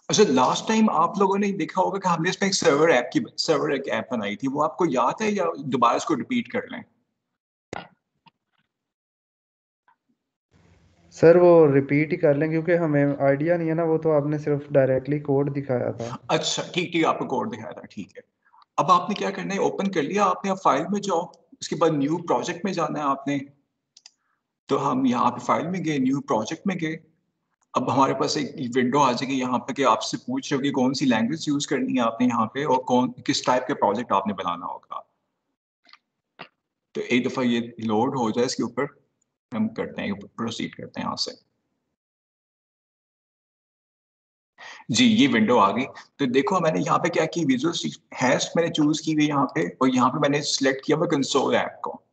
अच्छा, last time आप लोगों ने देखा होगा कि हमने इसमें एक सर्वर एक ऐप बनाई थी, वो आपको याद है या दोबारा इसको रिपीट कर लें? सर वो रिपीट ही कर लें, क्योंकि हमें आइडिया नहीं है ना, वो तो आपने सिर्फ डायरेक्टली कोड दिखाया था। अच्छा ठीक ठीक, आपको कोड दिखाया था, ठीक है। अब आपने क्या करना है, ओपन कर लिया आपने, अब फाइल में जाओ, उसके बाद न्यू प्रोजेक्ट में जाना है आपने। तो हम यहाँ पे फाइल में गए, न्यू प्रोजेक्ट में गए। अब हमारे पास एक विंडो आ जाएगी यहाँ पे कि आपसे पूछ रहे हो कि कौन सी लैंग्वेज यूज करनी है आपने यहाँ पे, और कौन किस टाइप के प्रोजेक्ट आपने बनाना होगा। तो एक दफा ये लोड हो जाए इसके ऊपर, हम करते हैं, प्रोसीड करते हैं यहाँ से। जी, ये विंडो आ गई। तो देखो मैंने यहाँ पे क्या की, विजुअल हैश मैंने चूज की हुई यहाँ पे, और यहाँ पे मैंने सिलेक्ट किया हुआ कंसोल ऐप को।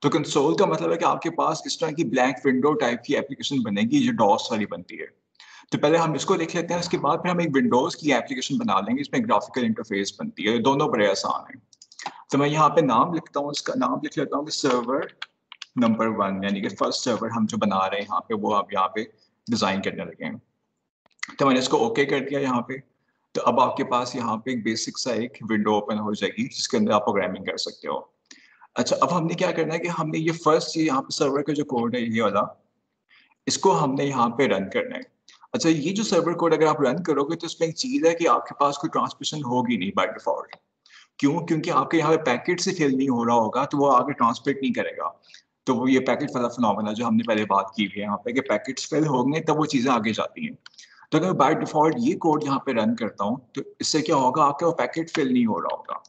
तो कंसोल का मतलब है कि आपके पास इस तरह की ब्लैंक विंडो टाइप की एप्लीकेशन बनेगी जो डॉस वाली बनती है। तो पहले हम इसको देख लेते हैं, उसके बाद फिर हम एक विंडोज की एप्लीकेशन बना लेंगे, इसमें ग्राफिकल इंटरफेस बनती है, दोनों बड़े आसान है। तो मैं यहाँ पे नाम लिखता हूँ, इसका नाम लिख लेता हूँ कि सर्वर नंबर 1, यानी कि फर्स्ट सर्वर हम जो बना रहे हैं यहाँ पे, वो आप यहाँ पे डिजाइन करने लगे हैं। तो मैंने इसको ओके कर दिया यहाँ पे। तो अब आपके पास यहाँ पे एक बेसिक सा एक विंडो ओपन हो जाएगी जिसके अंदर आप प्रोग्रामिंग कर सकते हो। अच्छा, अब हमने क्या करना है कि हमने ये फर्स्ट, ये यहाँ पे सर्वर का जो कोड है ये वाला, इसको हमने यहाँ पे रन करना है। अच्छा, ये जो सर्वर कोड अगर आप रन करोगे तो इसमें एक चीज है कि आपके पास कोई ट्रांसमिशन होगी नहीं बाय डिफॉल्ट। क्यों? क्योंकि आपके यहाँ पे पैकेट से फिल नहीं हो रहा होगा, तो वो आगे ट्रांसमिट नहीं करेगा। तो वो ये पैकेट वाला फिनोमेना जो हमने पहले बात की हुई है यहाँ पे, कि पैकेट्स फिल होंगे तब वो चीजें आगे जाती हैं। तो अगर बाय डिफॉल्ट ये कोड यहाँ पे रन करता हूँ तो इससे क्या होगा, आपका वो पैकेट फिल नहीं हो रहा होगा।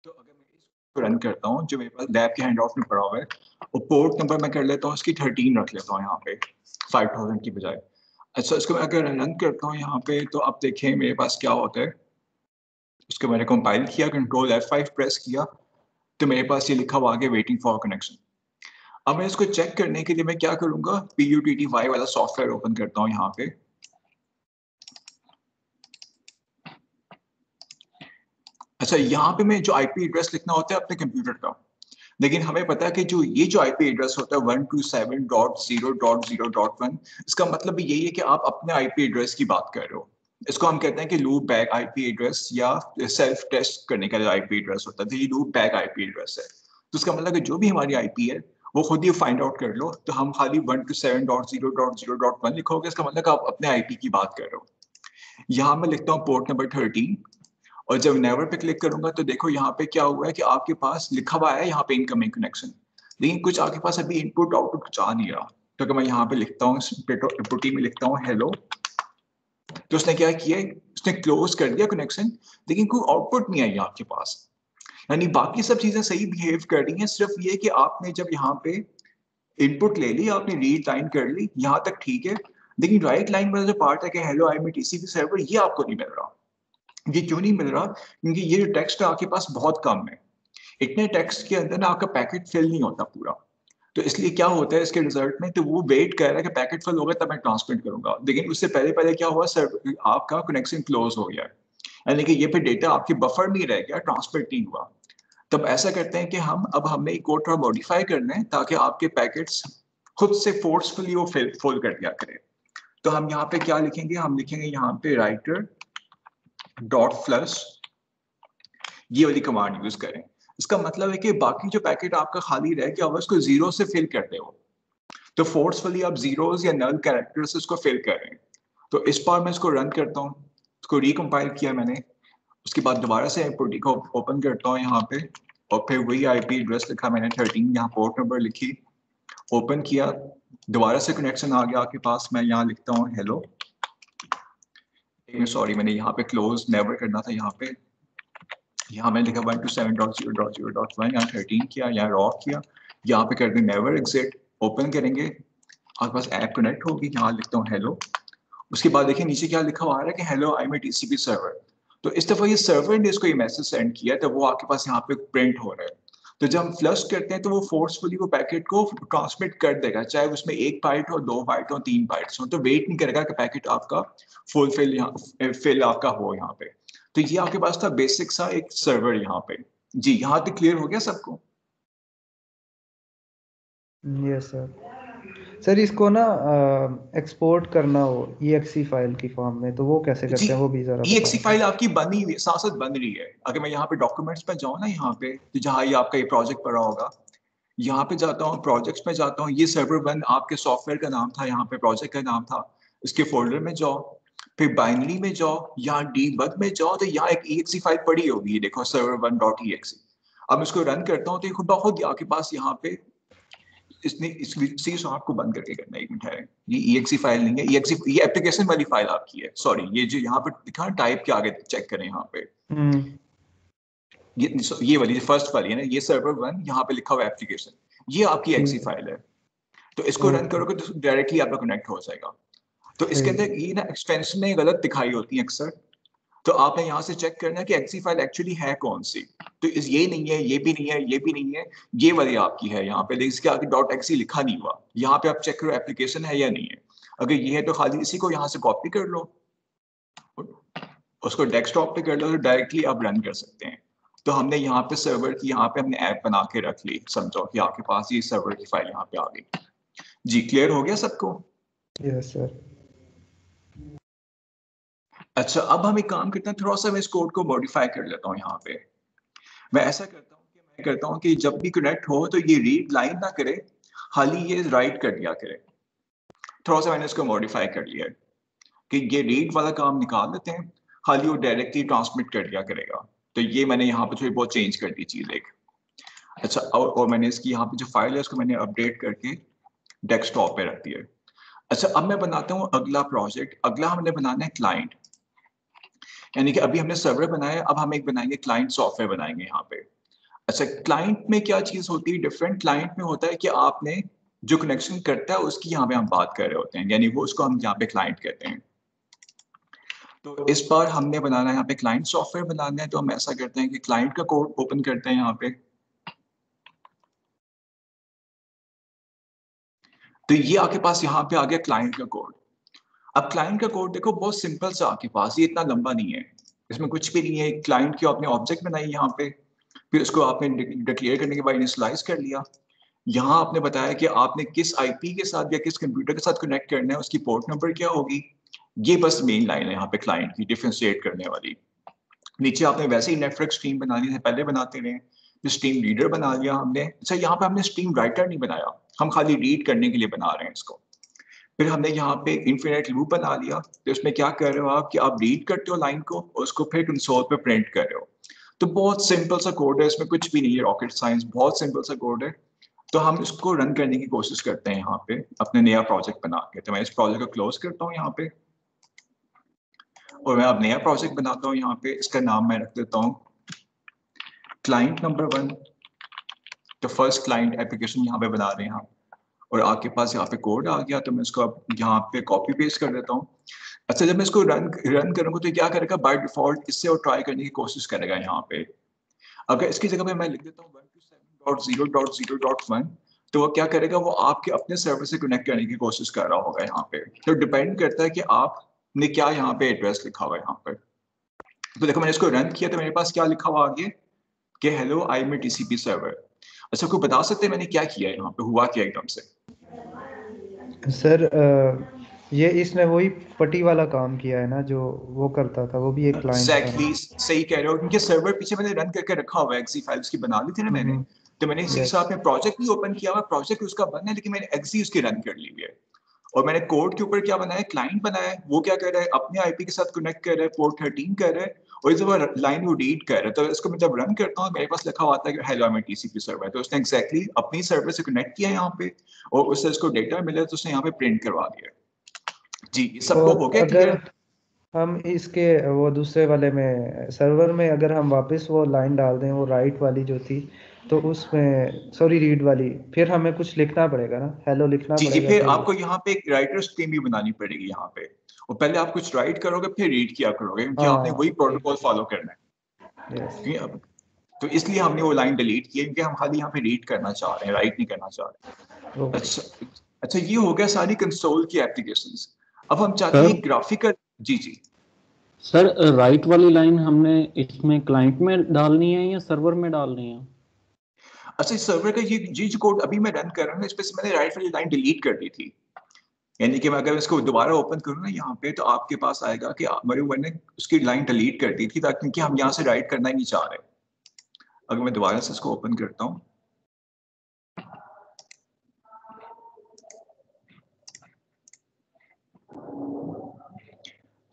तो अगर मैं इसको रन करता हूँ, जो मेरे पास लैब के हैंड ऑफ में पड़ा हुआ है, और पोर्ट नंबर मैं कर लेता हूँ इसकी 13 रख लेता हूँ यहाँ पे, 5000 की बजाय। अच्छा, इसको मैं अगर रन करता हूँ यहाँ पे, तो आप देखें मेरे पास क्या होता है। उसको मैंने कंपाइल किया, कंट्रोल F5 प्रेस किया, तो मेरे पास ये लिखा हुआ आ गया वेटिंग फॉर कनेक्शन। अब मैं इसको चेक करने के लिए मैं क्या करूंगा, PUTTY वाला सॉफ्टवेयर ओपन करता हूँ यहाँ पे। अच्छा, यहाँ पे मैं जो आईपी एड्रेस लिखना होता है अपने कंप्यूटर का, लेकिन हमें पता है कि जो ये जो आईपी एड्रेस होता है 127.0.0.1, इसका मतलब यही है कि आप अपने आईपी एड्रेस की बात कर रहे हो। इसको हम कहते हैं कि लूप बैक आईपी एड्रेस, या सेल्फ टेस्ट करने का जो आईपी एड्रेस होता है, तो ये लूप बैक आईपी एड्रेस है। तो इसका मतलब कि जो भी हमारी आईपी है वो खुद ही फाइंड आउट कर लो। तो हम खाली 127.0.0.1 लिखोगे, इसका मतलब कि आप अपने आईपी की बात कर रहे हो। यहाँ मैं लिखता हूँ पोर्ट नंबर 13, और जब नेवर पे क्लिक करूंगा तो देखो यहाँ पे क्या हुआ है कि आपके पास लिखा हुआ है यहाँ पे इनकमिंग कनेक्शन, लेकिन कुछ आपके पास अभी इनपुट आउटपुट कुछ आ नहीं रहा। तो अगर मैं यहाँ पे लिखता हूँ, पुटी में लिखता हूँ हेलो, तो उसने क्या किया, उसने क्लोज कर दिया कनेक्शन, लेकिन कोई आउटपुट नहीं आई आपके पास। यानी बाकी सब चीजें सही बिहेव कर रही हैं, सिर्फ ये कि आपने जब यहाँ पे इनपुट ले ली, आपने रीड लाइन कर ली, यहाँ तक ठीक है, लेकिन राइट लाइन वाला जो पार्ट है कि hello I M TCP server, ये आपको नहीं मिल रहा। ये क्यों नहीं मिल रहा? क्योंकि ये जो टेक्स्ट है आपके पास बहुत कम है। इतने टेक्स्ट के अंदर ना आपका पैकेट फिल नहीं होता पूरा। तो इसलिए क्या होता है इसके रिजल्ट में, तो वो वेट कर रहा है कि पैकेट फिल होगा तब मैं ट्रांसमिट करूंगा, लेकिन उससे पहले पहले क्या हुआ सर, आपका कनेक्शन क्लोज हो गया, यानी कि ये फिर डेटा आपके बफर में रह गया, ट्रांसमिट नहीं हुआ। तब ऐसा करते हैं कि हम अब हमने एक कोड थोड़ा मॉडिफाई करना है ताकि आपके पैकेट्स खुद से फोर्सफुली वो फुल कर दिया करें। तो हम यहाँ पे क्या लिखेंगे, हम लिखेंगे यहाँ पे राइटर डॉट फ्लश, ये वाली कमांड यूज करें। इसका मतलब है कि बाकी जो पैकेट आपका खाली रह गया होगा उसको जीरो से फिल करते हो। तो फोर्सफुली आप जीरोस या नल कैरेक्टर से उसको फिल कर रहे हैं। तो इस बार मैं इसको रन करता हूँ, इसको रिकम्पाइल किया मैंने। उसके बाद दोबारा से पुटी को ओपन करता हूँ यहाँ पे, और फिर वही आईपी एड्रेस लिखा मैंने 13, यहाँ पोर्ट नंबर लिखी, ओपन किया, दोबारा से कनेक्शन आ गया आपके पास। मैं यहाँ लिखता हूँ हेलो, सॉरी मैंने यहाँ पे क्लोज नेवर करना था, यहाँ पे यहाँ मैंने लिखा 127.0.0.1, यहाँ 13 किया, यहाँ रॉ किया, यहाँ पे कर दें नेवर एग्जिट। ओपन करेंगे, आपके पास ऐप कनेक्ट होगी, यहाँ लिखता हूँ हेलो। उसके बाद देखिए नीचे क्या लिखा हुआ आ रहा है कि hello I am a TCP server. तो इस दफा ये सर्वर ने इसको ये मैसेज सेंड किया, तो वो आपके पास यहाँ पे प्रिंट हो रहा है। तो जब हम फ्लश करते हैं तो वो फोर्सफुली वो पैकेट को ट्रांसमिट कर देगा, चाहे उसमें 1 बाइट हो, 2 बाइट हो, 3 बाइट्स हो, तो वेट नहीं करेगा कि पैकेट आपका फुलफिल यहाँ फिल आपका हो यहाँ पे। तो ये आपके पास था बेसिक सा एक सर्वर यहाँ पे। जी, यहाँ तक क्लियर हो गया सबको? Yes sir. सर इसको ना एक्सपोर्ट करना हो EXE फाइल की फॉर्म में, तो वो कैसे जी, करते हैं, वो भी जरा बता EXE दें। फाइल आपकी बनी हुई साथ साथ बन रही है। अगर मैं यहाँ पे डॉक्यूमेंट्स पे जाऊँ ना, यहाँ पे तो जहाँ ये आपका ये प्रोजेक्ट पड़ा होगा, यहाँ पे जाता हूँ, प्रोजेक्ट्स में जाता हूँ, ये सर्वर वन आपके सॉफ्टवेयर का नाम था, यहाँ पे प्रोजेक्ट का नाम था, इसके फोल्डर में जाओ, फिर बाइनरी में जाओ, यहाँ डीबग में जाओ, तो यहाँ एक EXE फाइल पड़ी होगी, ये देखो सर्वर वन डॉट EXE। अब इसको रन करता हूँ तो ये खुद ब खुद आपके पास यहाँ पे इसने इसी से आपको बंद करके करना है। एक मिनट है, ये EXE फाइल नहीं है, EXE ये एप्लीकेशन वाली फाइल आपकी है, सॉरी, ये जो यहाँ पे दिखा टाइप के आगे चेक करें यहाँ पे, हम्म। ये वाली फर्स्ट वाली है ना, ये सर्वर वन, यहाँ पे लिखा हुआ एप्लीकेशन, ये आपकी EXE ठीक है। फाइल है। तो इसको रन ओके। करोगे तो डायरेक्टली आपका कनेक्ट हो जाएगा। तो इसके सही। अंदर ये ना एक्सटेंशन ने गलत दिखाई होती है अक्सर, तो आपने यहाँ से चेक करना है कि EXE फाइल एक्चुअली है कौन सी। तो इस ये नहीं है, ये भी नहीं है, ये भी नहीं है, ये वाली आपकी है यहाँ पे, लेकिन इसके आगे डॉट एक्सी लिखा नहीं हुआ। यहाँ पे आप चेक करो एप्लीकेशन है या नहीं है। अगर ये है तो खाली इसी को यहाँ से कॉपी कर लो, उसको डेस्कटॉप पे कर लो, तो डायरेक्टली आप रन कर सकते हैं। तो हमने यहाँ पे सर्वर की, यहाँ पे हमने ऐप बना के रख ली, समझो कि आपके पास ये सर्वर की फाइल यहाँ पे आ गई। जी, क्लियर हो गया सबको? Yes sir. अच्छा, अब हम एक काम करते हैं, थोड़ा सा मैं इस कोड को मॉडिफाई कर लेता हूँ। यहाँ पे मैं ऐसा करता हूँ कि जब भी कनेक्ट हो तो ये रीड लाइन ना करे, खाली ये राइट कर दिया करे। थोड़ा सा मैंने इसको मॉडिफाई कर लिया है कि ये रीड वाला काम निकाल देते हैं, खाली वो डायरेक्टली ट्रांसमिट कर दिया करेगा। तो ये मैंने यहाँ पे थोड़ी बहुत चेंज कर दी चीज एक। अच्छा, और मैंने इसकी यहाँ पे जो फाइल है उसको मैंने अपडेट करके डेस्कटॉप पे रख दिया है। अच्छा, अब मैं बनाता हूँ अगला प्रोजेक्ट। अगला हमने बनाना है क्लाइंट, यानी कि अभी हमने सर्वर बनाया, अब हम एक बनाएंगे क्लाइंट सॉफ्टवेयर बनाएंगे यहाँ पे। अच्छा, क्लाइंट में क्या चीज होती है डिफरेंट? क्लाइंट में होता है कि आपने जो कनेक्शन करता है उसकी यहाँ पे हम बात कर रहे होते हैं, यानी वो उसको हम यहाँ पे क्लाइंट कहते हैं। तो इस बार हमने बनाना है यहाँ पे क्लाइंट सॉफ्टवेयर बनाना है, तो हम ऐसा करते हैं कि क्लाइंट का कोड ओपन करते हैं यहाँ पे। तो ये आपके पास यहाँ पे आ गया क्लाइंट का कोड। अब क्लाइंट का कोड देखो बहुत सिंपल सा आपके पास, ये इतना लंबा नहीं है, इसमें कुछ भी नहीं है। क्लाइंट की आपने ऑब्जेक्ट बनाई यहाँ पे, फिर उसको आपने डिक्लेयर करने के बाद इनिशियलाइज कर लिया। यहाँ आपने बताया कि आपने किस आईपी के साथ या किस कंप्यूटर के साथ कनेक्ट करना है, उसकी पोर्ट नंबर क्या होगी। ये बस मेन लाइन है यहाँ पे क्लाइंट की डिफरेंशिएट करने वाली। नीचे आपने वैसे ही नेटवर्क स्ट्रीम बनानी है, पहले बनाते रहे, फिर स्ट्रीम रीडर बना लिया हमने। अच्छा, यहाँ पे हमने स्ट्रीम राइटर नहीं बनाया, हम खाली रीड करने के लिए बना रहे हैं इसको। फिर हमने यहाँ पे इन्फिनिट लूप बना लिया, तो इसमें क्या कर रहे हो आप कि आप रीड करते हो लाइन को और उसको फिर कंसोल पे प्रिंट कर रहे हो। तो बहुत सिंपल सा कोड है, इसमें कुछ भी नहीं है रॉकेट साइंस, बहुत सिंपल सा कोड है। तो हम इसको रन करने की कोशिश करते हैं यहाँ पे अपने नया प्रोजेक्ट बना के। तो मैं इस प्रोजेक्ट को क्लोज करता हूँ यहाँ पे, और मैं अब नया प्रोजेक्ट बनाता हूँ यहाँ पे। इसका नाम मैं रख देता हूँ क्लाइंट नंबर वन। तो फर्स्ट क्लाइंट एप्लीकेशन यहाँ पे बना रहे हैं हम, और आपके पास यहाँ पे कोड आ गया, तो मैं इसको अब यहाँ पे कॉपी पेस्ट कर देता हूँ। अच्छा, जब मैं इसको रन करूंगा तो क्या करेगा, बाय डिफॉल्ट इससे और ट्राई करने की कोशिश करेगा यहाँ पे। अगर इसकी जगह पे मैं लिख देता हूँ 127.0.0.1, तो वो क्या करेगा, वो आपके अपने सर्वर से कनेक्ट करने की कोशिश कर रहा होगा यहाँ पे। तो डिपेंड करता है कि आपने क्या यहाँ पे एड्रेस लिखा हुआ है यहाँ पे। तो देखो, मैंने इसको रन किया तो मेरे पास क्या लिखा हुआ आगे कि hello I am a TCP server. अच्छा, कोई बता सकते हैं मैंने क्या किया है यहाँ पे, हुआ क्या एकदम से? सर ये इसने वही पटी वाला काम किया है ना, जो वो करता था, वो भी एक क्लाइंट था ना। एग्जैक्टली सही कह रहे हो, क्योंकि सर्वर पीछे मैंने रन करके रखा हुआ है, एक्सी फाइल्स की बना ली थी ना मैंने। तो मैंने इसी के यस। साथ में प्रोजेक्ट भी ओपन किया हुआ, प्रोजेक्ट उसका बंद है, लेकिन मैंने एक्सी उसकी रन कर ली हुई है। और मैंने कोड के ऊपर क्या बनाया, क्लाइंट बनाया है। वो क्या कर रहा है, अपने आईपी के साथ कनेक्ट कर रहा है, पोर्ट 13 कर रहा है, और इस बार लाइन वो रीड कर रहा है। तो इसको मैं जब रन करता हूँ मेरे पास लिखा हुआ आता है कि hello I M TCP server. तो उसने एग्जैक्टली अपनी सर्वर से कनेक्ट किया यहाँ पे, और उससे इसको डेटा मिला तो उसने यहाँ पे प्रिंट करवा दिया। जी, ये सबको और हो गया अगर क्लियर? हम इसके वो दूसरे वाले में सर्वर में अगर हम वापस वो लाइन डाल दें, वो राइट वाली जो थी, तो उसमें सॉरी रीड वाली, फिर हमें कुछ लिखना पड़ेगा ना, हेलो लिखना जी जी, पड़ेगा फिर कि। आपको यहाँ पे एक राइटर स्ट्रीम भी बनानी पड़ेगी यहाँ पे। और पहले आप कुछ राइट करोगे फिर रीड किया करोगे, क्योंकि आपने वही हाँ ठीक प्रोटोकॉल है। फॉलो करना है। यस। ठीक है अब, तो इसलिए हमने वो लाइन डिलीट की है, क्योंकि हम खाली यहाँ पे रीड करना चाह रहे हैं, राइट नहीं करना चाह रहे। ओके। अच्छा, अच्छा, ये हो गया सारी कंसोल की एप्लीकेशंस। अब हम चाहते सर हैं ग्राफिकल। जी जी, सर राइट वाली लाइन हमने इसमें क्लाइंट में डालनी है या सर्वर में डालनी है? अच्छा, सर्वर का ये जो कोड अभी मैं रन कर रहा हूँ, इसमें से मैंने राइट वाली लाइन डिलीट कर दी थी। यानी कि मैं अगर इसको दोबारा ओपन करूँ ना यहाँ पे, तो आपके पास आएगा कि मैंने उसकी लाइन डिलीट कर दी थी, ताकि क्योंकि हम यहाँ से राइट करना ही नहीं चाह रहे। अगर मैं दोबारा से इसको ओपन करता हूँ,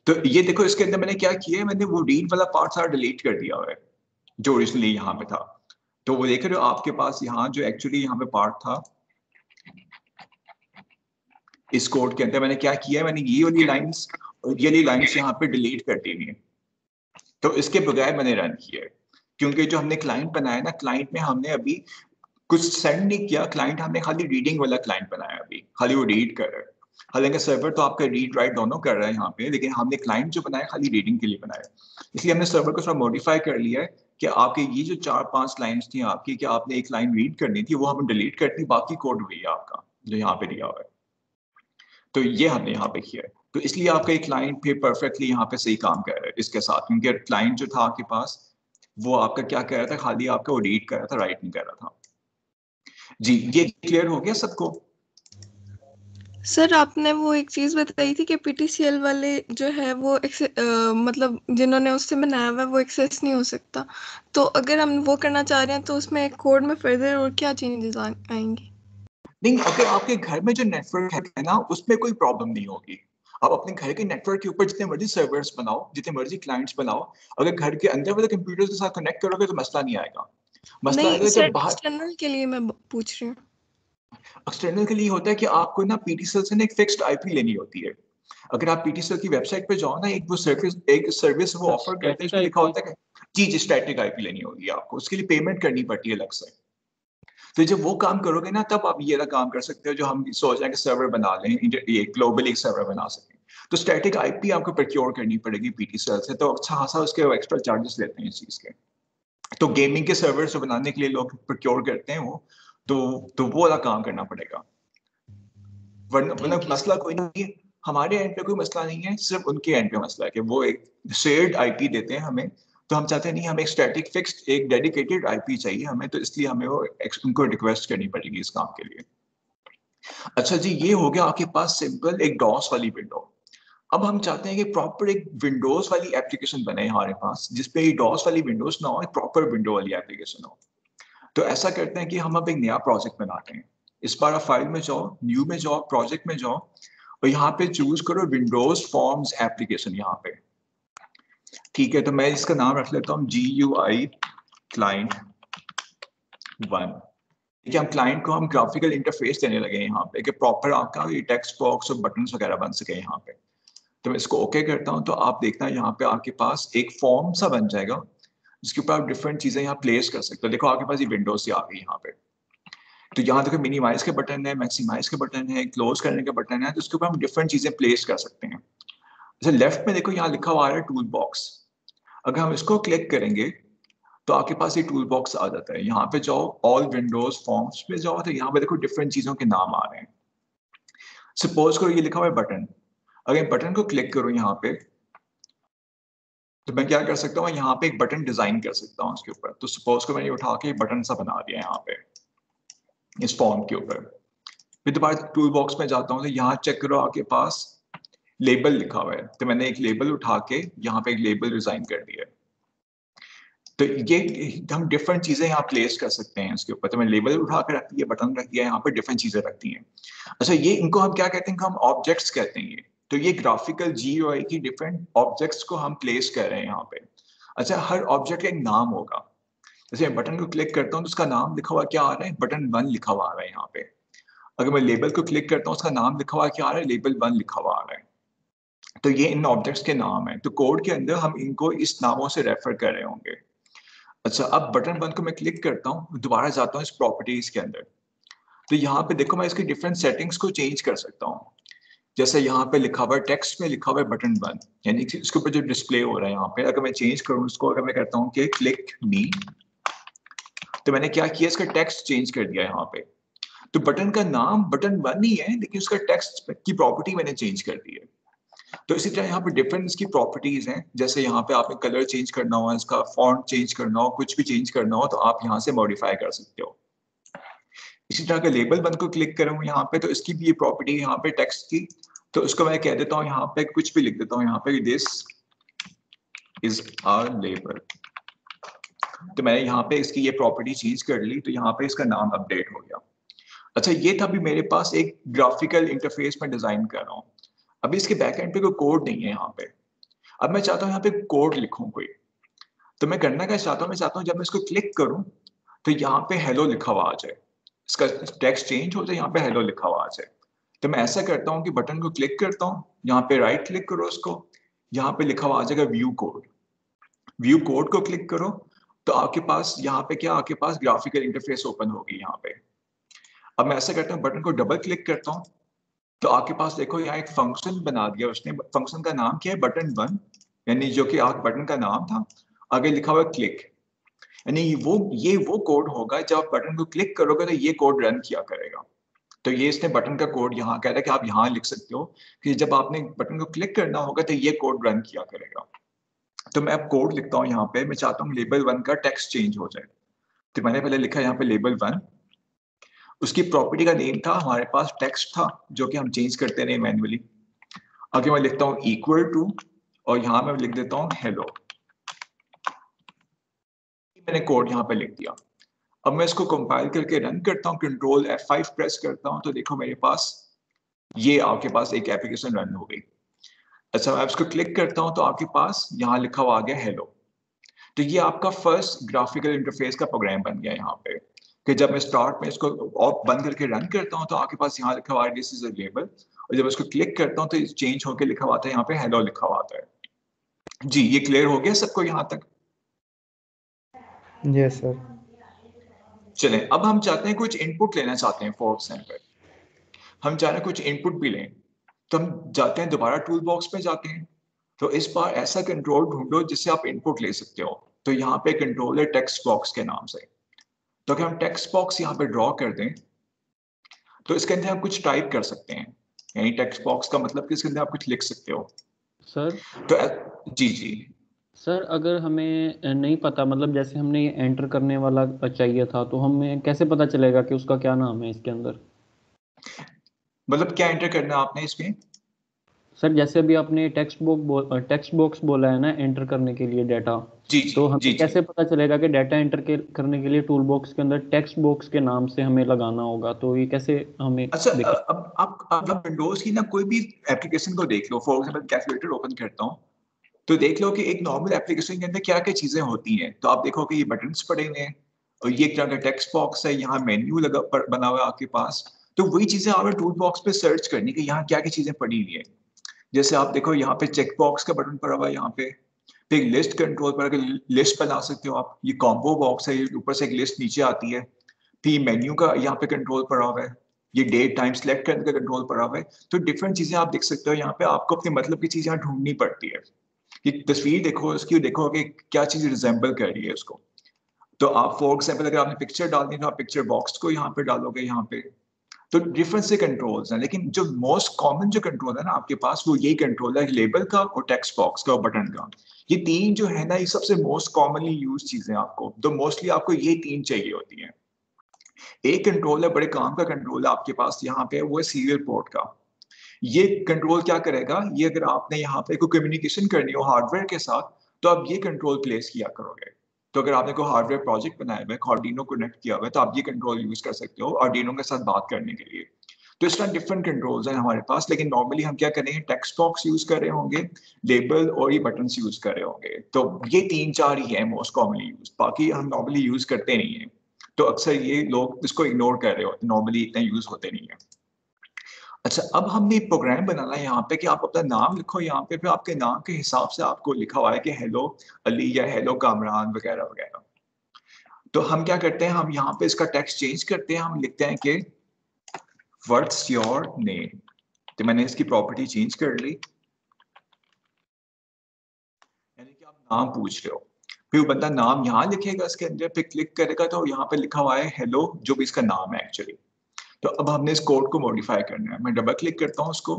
तो ये देखो इसके अंदर मैंने क्या किया है, मैंने वो रीड वाला पार्ट सारा डिलीट कर दिया हुआ है जो ओरिजिनली यहाँ पे था। तो वो देख रहे हो आपके पास यहाँ जो एक्चुअली यहाँ पे पार्ट था इस कोड के अंदर, मैंने क्या किया है, मैंने ये वाली लाइंस यहाँ पे डिलीट कर दी हुई है। तो इसके बगैर मैंने रन किया है, क्योंकि जो हमने क्लाइंट बनाया ना, क्लाइंट में हमने अभी कुछ सेंड नहीं किया, क्लाइंट हमने खाली रीडिंग वाला क्लाइंट बनाया, अभी खाली वो रीड कर रहा है। हालांकि सर्वर तो आपका रीड राइट दोनों कर रहा है यहाँ पे, लेकिन हमने क्लाइंट जो बनाया खाली रीडिंग के लिए बनाया। इसलिए हमने सर्वर को थोड़ा मॉडिफाई कर लिया है कि आपके ये जो 4-5 लाइन्स थी आपकी, कि आपने एक लाइन रीड करनी थी, वो हमें डिलीट करती, बाकी कोड वही है आपका जो यहाँ पे दिया हुआ है। तो ये हमने यहाँ पे किया है। तो इसलिए आपका एक क्लाइंट भी परफेक्टली यहाँ पे सही काम कर रहा है इसके साथ, क्योंकि क्लाइंट जो था आपके पास वो आपका क्या कर रहा था, खाली आपका वो रीड कर रहा था, राइट नहीं कर रहा था। जी, ये क्लियर हो गया सबको? सर आपने वो एक चीज बताई थी कि पीटीसीएल वाले जो है वो मतलब जिन्होंने उससे बनाया हुआ है वो एक्सेस नहीं हो सकता, तो अगर हम वो करना चाह रहे हैं तो उसमें कोड में फर्दर और क्या चेंजेस आएंगी? नहीं, अगर आपके घर में जो नेटवर्क है ना, उसमें कोई प्रॉब्लम नहीं होगी। आप अपने घर के नेटवर्क के ऊपर जितने मर्जी सर्वर्स बनाओ, जितने मर्जी क्लाइंट्स बनाओ, अगर घर के अंदर वाले कंप्यूटर्स के साथ कनेक्ट करोगे तो मसला नहीं आएगा। मसला नहीं आएगा सर, जब बाहर एक्सटर्नल के लिए मैं पूछ रही हूँ। एक्सटर्नल के लिए होता है कि आपको ना पीटीसीएल से ना एक फिक्स्ड आईपी लेनी होती है। अगर आप पीटीसीएल की वेबसाइट पे जाओ ना, एक सर्विस वो ऑफर करते हैं, उसमें लिखा होता है कि जी स्टैटिक आईपी लेनी होगी आपको, उसके लिए पेमेंट करनी पड़ती है अलग से। तो जब वो काम करोगे ना, तब आप ये वाला काम कर सकते हो जो हम सोच रहे हैं कि सर्वर बना लें, ये ग्लोबली एक सर्वर बना सकें। तो स्टैटिक आईपी आपको प्रोक्योर करनी पड़ेगी पीटीसीएल से, तो अच्छा खासा उसके एक्स्ट्रा चार्जेस लेते हैं इस चीज के। तो गेमिंग के सर्वर से बनाने के लिए लोग प्रोक्योर करते हैं वो, तो वो वाला काम करना पड़ेगा। वरना मतलब मसला कोई नहीं है, हमारे एंड पे कोई मसला नहीं है, सिर्फ उनके एंड पे मसला है कि वो एक शेयर्ड आईपी देते हैं हमें। तो हम चाहते नहीं, हमें एक स्टैटिक फिक्स्ड एक डेडिकेटेड आईपी चाहिए हमें, तो इसलिए हमें वो उनको रिक्वेस्ट करनी पड़ेगी इस काम के लिए। अच्छा जी, ये हो गया आपके पास सिंपल एक डॉस वाली विंडो। अब हम चाहते हैं कि प्रॉपर एक विंडोज वाली एप्लीकेशन बने हमारे पास, जिसपे ये डॉस वाली विंडोज ना हो, एक प्रॉपर विंडो वाली एप्लीकेशन हो। तो ऐसा करते हैं कि हम अब एक नया प्रोजेक्ट बनाते हैं। इस बार आप फाइल में जाओ, न्यू में जाओ, प्रोजेक्ट में जाओ, और यहाँ पे चूज करो विंडोज फॉर्म्स एप्लीकेशन यहाँ पे। ठीक है, तो मैं इसका नाम रख लेता हूँ GUI क्लाइंट 1। देखिए, हम क्लाइंट को हम ग्राफिकल इंटरफेस देने लगे हैं यहाँ पे, कि प्रॉपर आपका ये टेक्स्ट बॉक्स और बटन्स वगैरह बन सके यहाँ पे। तो मैं इसको ओके करता हूँ, तो आप देखना यहाँ पे आपके पास एक फॉर्म सा बन जाएगा, जिसके ऊपर आप डिफरेंट चीजें यहाँ प्लेस कर सकते हो। देखो आपके पास ये विंडोज से आ गई यहाँ पे। तो यहाँ देखो मिनिमाइज के बटन है, मैक्सिमाइज के बटन है, क्लोज करने का बटन है, तो उसके ऊपर हम डिफरेंट चीजें प्लेस कर सकते हैं। जैसे लेफ्ट में देखो यहाँ लिखा हुआ है टूल बॉक्स। अगर हम इसको क्लिक करेंगे तो आपके पास ये टूल बॉक्स आ जाता है। यहाँ पे जाओ, ऑल विंडोज फॉर्म्स पे जाओ, तो यहाँ पे देखो डिफरेंट चीजों के नाम आ रहे हैं। सपोज करो ये लिखा हुआ है बटन, अगर बटन को क्लिक करो यहाँ पे, तो मैं क्या कर सकता हूँ, यहाँ पे एक बटन डिजाइन कर सकता हूँ उसके ऊपर। तो सपोज को मैंने उठा के बटन सा बना दिया यहाँ पे इस फॉर्म के ऊपर। फिर दोबारा टूल बॉक्स में जाता हूँ, तो यहाँ चेक करो आपके पास लेबल लिखा हुआ है, तो मैंने एक लेबल उठा के यहाँ पे एक लेबल डिजाइन कर दिया है। तो ये हम डिफरेंट चीजें यहाँ प्लेस कर सकते हैं इसके ऊपर। तो मैं लेबल उठा कर रख दिया, बटन रख दिया, यहाँ पर डिफरेंट चीजें रखती हैं। अच्छा, ये इनको हम क्या कहते हैं, हम ऑब्जेक्ट्स कहते हैं ये। तो ये ग्राफिकल GUI की डिफरेंट ऑब्जेक्ट्स को हम प्लेस कर रहे हैं यहाँ पे। अच्छा, हर ऑब्जेक्ट का एक नाम होगा। जैसे मैं बटन को क्लिक करता हूँ तो उसका नाम लिखा हुआ क्या आ रहा है, बटन 1 लिखा हुआ आ रहा है यहाँ पे। अगर मैं लेबल को क्लिक करता हूँ, उसका नाम लिखा हुआ क्या आ रहा है, लेबल 1 लिखा हुआ आ रहा है। तो ये इन ऑब्जेक्ट्स के नाम है, तो कोड के अंदर हम इनको इस नामों से रेफर कर रहे होंगे। अच्छा, अब बटन 1 को मैं क्लिक करता हूँ, दोबारा जाता हूँ इस प्रॉपर्टीज के अंदर, तो यहाँ पे देखो मैं इसकी डिफरेंट सेटिंग्स को चेंज कर सकता हूँ। जैसे यहाँ पे लिखा हुआ है, टेक्स्ट में लिखा हुआ है बटन 1, यानी कि इसके ऊपर जो डिस्प्ले हो रहा है यहाँ पे, अगर मैं चेंज करूँ उसको, अगर मैं कहता हूँ कि क्लिक मी, तो मैंने क्या किया, इसका टेक्स्ट चेंज कर दिया यहाँ पे। तो बटन का नाम बटन 1 ही है, लेकिन उसका टेक्स्ट की प्रॉपर्टी मैंने चेंज कर दी है। तो इसी तरह यहाँ पे डिफरेंट इसकी प्रॉपर्टीज हैं। जैसे यहाँ पे आपने कलर चेंज करना हो, इसका फॉन्ट चेंज करना हो, कुछ भी चेंज करना हो, तो आप यहाँ से मॉडिफाई कर सकते हो। इसी तरह के लेबल वन को क्लिक करूँ यहाँ पे, तो इसकी भी ये प्रॉपर्टी यहाँ पे टेक्स्ट की, तो उसको मैं कह देता हूँ यहाँ पे कुछ भी लिख देता हूँ यहाँ पे, दिस इज अ लेबल। तो मैंने यहाँ पे इसकी ये प्रॉपर्टी चेंज कर ली, तो यहाँ पे इसका नाम अपडेट हो गया। अच्छा, ये था भी मेरे पास एक ग्राफिकल इंटरफेस में डिजाइन कर रहा हूँ। अभी इसके बैकएंड पे कोई कोड नहीं है यहाँ पे। अब मैं चाहता हूँ यहाँ पे कोड लिखूं कोई, तो मैं करना क्या चाहता हूँ, मैं चाहता हूँ जब मैं इसको क्लिक करूँ तो यहाँ पे हेलो लिखा हुआ आ जाए, इसका टेक्स्ट चेंज हो जाए, यहाँ पे हेलो लिखा हुआ आ जाए। तो मैं ऐसा करता हूँ कि बटन को क्लिक करता हूँ, यहाँ पे राइट क्लिक करो उसको, यहाँ पे लिखा हुआ आ जाएगा व्यू कोड। व्यू कोड को क्लिक करो तो आपके पास यहाँ पे क्या, आपके पास ग्राफिकल इंटरफेस ओपन होगी यहाँ पे। अब मैं ऐसा करता हूँ, बटन को डबल क्लिक करता हूँ, तो आपके पास देखो यहाँ एक फंक्शन बना दिया उसने। फंक्शन का नाम क्या है, बटन वन, यानी जो कि आप बटन का नाम था, आगे लिखा हुआ क्लिक, यानी ये वो कोड होगा जब आप बटन को क्लिक करोगे तो ये कोड रन किया करेगा। तो ये इसने बटन का कोड यहाँ कह रहा है कि आप यहाँ लिख सकते हो कि जब आपने बटन को क्लिक करना होगा तो ये कोड रन किया करेगा। तो मैं अब कोड लिखता हूँ यहाँ पे, मैं चाहता हूँ लेबल वन का टेक्स्ट चेंज हो जाए। तो मैंने पहले लिखा यहाँ पे लेबल वन, उसकी प्रॉपर्टी का नेम था, हमारे पास टेक्स्ट था जो कि हम चेंज करते रहे मैन्युअली। आगे मैं लिखता हूँ इक्वल टू, और यहाँ मैं लिख देता हूँ हेलो। मैंने कोड यहाँ पे लिख दिया। अब मैं इसको कंपाइल करके रन करता हूँ, कंट्रोल F5 प्रेस करता हूँ, तो देखो मेरे पास ये आपके पास एक एप्लीकेशन रन हो गई। अच्छा, मैं इसको क्लिक करता हूँ तो आपके पास यहाँ लिखा हुआ आ गया हेलो। तो ये आपका फर्स्ट ग्राफिकल इंटरफेस का प्रोग्राम बन गया यहाँ पे, कि जब मैं स्टार्ट में इसको ऑफ बंद करके रन करता हूँ तो आपके पास यहाँ लिखा हुआ है दिस इज अ लेबल, और जब इसको क्लिक करता हूँ तो चेंज होकर लिखा हुआ आता है यहाँ पे हेलो लिखा हुआ आता है। जी, ये क्लियर हो गया सबको यहाँ तक? Yes sir. चलें, अब हम चाहते हैं कुछ इनपुट लेना चाहते हैं फॉर एग्जाम्पल, हम चाह रहे हैं कुछ इनपुट भी लें, तो हम जाते हैं दोबारा टूल बॉक्स पे जाते हैं। तो इस बार ऐसा कंट्रोल ढूंढो जिससे आप इनपुट ले सकते हो। तो यहाँ पे कंट्रोल है टेक्स्ट बॉक्स के नाम से। तो अगर हम टेक्स्ट बॉक्स यहाँ पे ड्रॉ कर दें तो इसके अंदर हम कुछ टाइप कर सकते हैं, यानी टेक्स्ट बॉक्स का मतलब कि इसके अंदर आप कुछ लिख सकते हो। सर तो जी सर, अगर हमें नहीं पता, मतलब जैसे हमने ये एंटर करने वाला चाहिए था, तो हमें कैसे पता चलेगा कि उसका क्या नाम है इसके अंदर? मतलब क्या एंटर करना है आपने इसमें? सर, जैसे अभी आपने टेक्स्ट बॉक्स बोला है ना एंटर करने के लिए डाटा, जी तो जी हमें कैसे पता चलेगा कि डाटा एंटर करने के लिए टूल बॉक्स के अंदर टेक्स्ट बॉक्स के नाम से हमें लगाना होगा? तो ये कैसे हमें अच्छा, देखें? अब आप विंडोज की ना कोई भी एप्लीकेशन को देख लो, फॉर एग्जाम्पल कैलकुलेटर ओपन करता हूँ, तो देख लो कि एक नॉर्मल एप्लीकेशन के अंदर क्या क्या चीजें होती हैं। तो आप देखो कि ये बटन्स पड़े हुए हैं, और ये एक तरह का टेक्स्ट बॉक्स है, यहाँ मेन्यू बना हुआ है आपके पास। तो वही चीजें आपने टूल बॉक्स पे सर्च करनी कि यहाँ क्या क्या चीजें पड़ी हुई है। जैसे आप देखो यहाँ पे चेक बॉक्स का बटन पड़ा हुआ है, यहाँ पे फिर एक लिस्ट कंट्रोल पर लिस्ट बना सकते हो आप। ये कॉम्बो बॉक्स है, ऊपर से एक लिस्ट नीचे आती है। फिर मेन्यू का यहाँ पे कंट्रोल पड़ा हुआ है, ये डेट टाइम सेलेक्ट करने का कंट्रोल पड़ा हुआ है। तो डिफरेंट चीजें आप देख सकते हो यहाँ पे, आपको अपने मतलब की चीज यहाँ ढूंढनी पड़ती है। ये तस्वीर देखो उसकी, देखो कि क्या चीज रिजेंबल कर रही है उसको। तो आप फॉर एग्जाम्पल अगर आपने पिक्चर डालनी है तो आप पिक्चर बॉक्स को यहाँ पे डालोगे यहाँ पे। तो डिफरेंट से कंट्रोल्स हैं, लेकिन जो मोस्ट कॉमन जो कंट्रोल है ना आपके पास, वो यही कंट्रोल है, लेबल का और टेक्स्ट बॉक्स का और बटन का। ये तीन जो है ना, ये सबसे मोस्ट कॉमनली यूज चीजें आपको, तो मोस्टली आपको ये तीन चाहिए होती हैं। एक कंट्रोल है, बड़े काम का कंट्रोल है आपके पास यहाँ पे, वो है सीरियल पोर्ट का। ये कंट्रोल क्या करेगा, ये अगर आपने यहाँ पे कोई कम्युनिकेशन करनी हो हार्डवेयर के साथ, तो आप ये कंट्रोल प्लेस किया करोगे। तो अगर आपने कोई हार्डवेयर प्रोजेक्ट बनाया हुआ है, आर्डिनो कनेक्ट किया हुआ है, तो आप ये कंट्रोल यूज कर सकते हो आर्डिनो के साथ बात करने के लिए। तो इस तरह डिफरेंट कंट्रोल्स हैं हमारे पास, लेकिन नॉर्मली हम क्या करेंगे, टेक्स्ट बॉक्स यूज कर रहे होंगे, लेबल और ये बटन्स यूज कर रहे होंगे। तो ये तीन चार ही है मोस्ट कॉमनली यूज, बाकी हम नॉर्मली यूज करते नहीं है। तो अक्सर ये लोग इसको इग्नोर कर रहे होते, नॉर्मली इतना यूज होते नहीं है। अच्छा, अब हमने एक प्रोग्राम बनाना है यहाँ पे कि आप अपना नाम लिखो यहाँ पे, फिर आपके नाम के हिसाब से आपको लिखा हुआ है कि हेलो अली या हेलो कामरान वगैरह वगैरह। तो हम क्या करते हैं, हम यहाँ पे इसका टेक्स्ट चेंज करते हैं, हम लिखते हैं कि व्हाट्स योर नेम। तो मैंने इसकी प्रॉपर्टी चेंज कर ली, यानी कि आप नाम पूछ रहे हो। फिर वो बंदा नाम यहाँ लिखेगा इसके अंदर, फिर क्लिक करेगा तो यहाँ पे लिखा हुआ है हेलो, जो भी इसका नाम है एक्चुअली। तो अब हमने इस कोड को मॉडिफाई करना है, मैं डबल क्लिक करता हूँ उसको,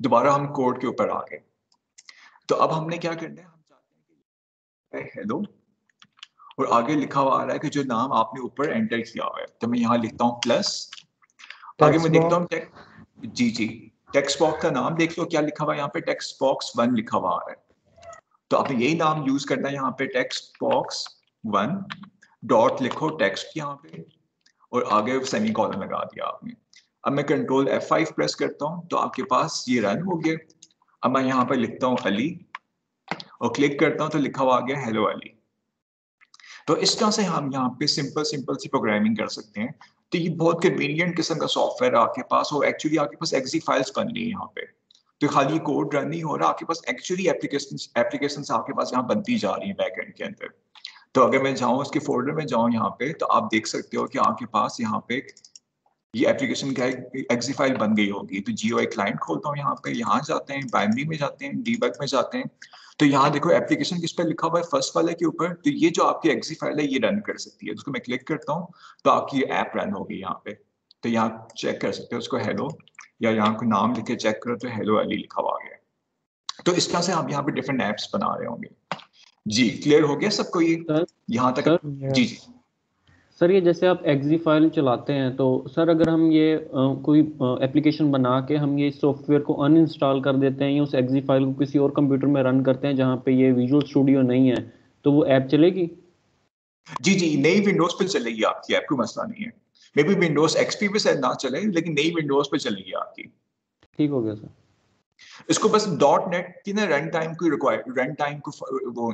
दोबारा हम कोड के ऊपर आ गए। तो अब हमने क्या करना है, हम चाहते हैं कि हेलो, और आगे लिखा हुआ आ रहा है कि जो नाम आपने ऊपर एंटर किया हुआ है, तो मैं यहाँ लिखता हूँ प्लस, आगे मैं देखता हूँ जी टेक्स्ट बॉक्स का नाम देख लो क्या लिखा हुआ है, यहाँ पे टेक्स्ट बॉक्स 1 लिखा हुआ है, तो आपने यही नाम यूज करना है यहाँ पे, टेक्स्ट बॉक्स 1 डॉट लिखो टेक्स्ट यहाँ पे, और आगे सेमी कॉलन लगा दिया आपने। अब मैं कंट्रोल F5 प्रेस करता हूँ तो आपके पास ये रन हो गया। अब मैं यहाँ पर लिखता हूँ अली और क्लिक करता हूँ तो लिखा हुआ आ गया हेलो अली। तो इस तरह से हम यहाँ पे सिंपल सी प्रोग्रामिंग कर सकते हैं। तो ये बहुत कन्वीनियंट किस्म का सॉफ्टवेयर आपके पास, और एक्चुअली आपके पास एक्सी फाइल्स बन रही है यहाँ पे, तो खाली कोड रन नहीं हो रहा, आपके पास एक्चुअली एप्लीकेशन आपके पास यहाँ बनती जा रही है बैकएंड के अंदर। तो अगर मैं जाऊँ उसके फोल्डर में जाऊँ यहाँ पे, तो आप देख सकते हो कि आपके पास यहाँ पे ये एप्लीकेशन का एक्सी फाइल बन गई होगी। तो GUI क्लाइंट खोलता हूँ यहाँ पे, यहाँ जाते हैं बाइनरी में जाते हैं, डीबग में जाते हैं, तो यहाँ देखो एप्लीकेशन किस पर लिखा हुआ है, फर्स्ट वाले के ऊपर, तो ये जो आपकी एक्सी फाइल है ये रन कर सकती है। उसको मैं क्लिक करता हूँ तो आपकी ऐप रन होगी यहाँ पे। तो यहाँ चेक कर सकते हो उसको हेलो, या यहाँ को नाम लिख के चेक करो तो हेलो अली लिखा हुआ गया। तो इस तरह से हम यहाँ पे डिफरेंट एप्स बना रहे होंगे। जी क्लियर हो गया सबको ये यहाँ तक? जी जी सर, ये जैसे आप एक्सी फाइल चलाते हैं तो सर अगर हम ये कोई एप्लीकेशन बना के हम ये सॉफ्टवेयर को अनइंस्टॉल कर देते हैं या उस एक्सी फाइल को किसी और कंप्यूटर में रन करते हैं जहाँ पे ये विजुअल स्टूडियो नहीं है, तो वो ऐप चलेगी? जी नई विंडोज पे चलेगी आपकी ऐप, कोई मसला नहीं है। मे बी विंडोज एक्सपी पे शायद ना चले, लेकिन नई विंडोज पे चलेगी आपकी। ठीक हो गया सर। इसको बस .NET की ना रन टाइम को वो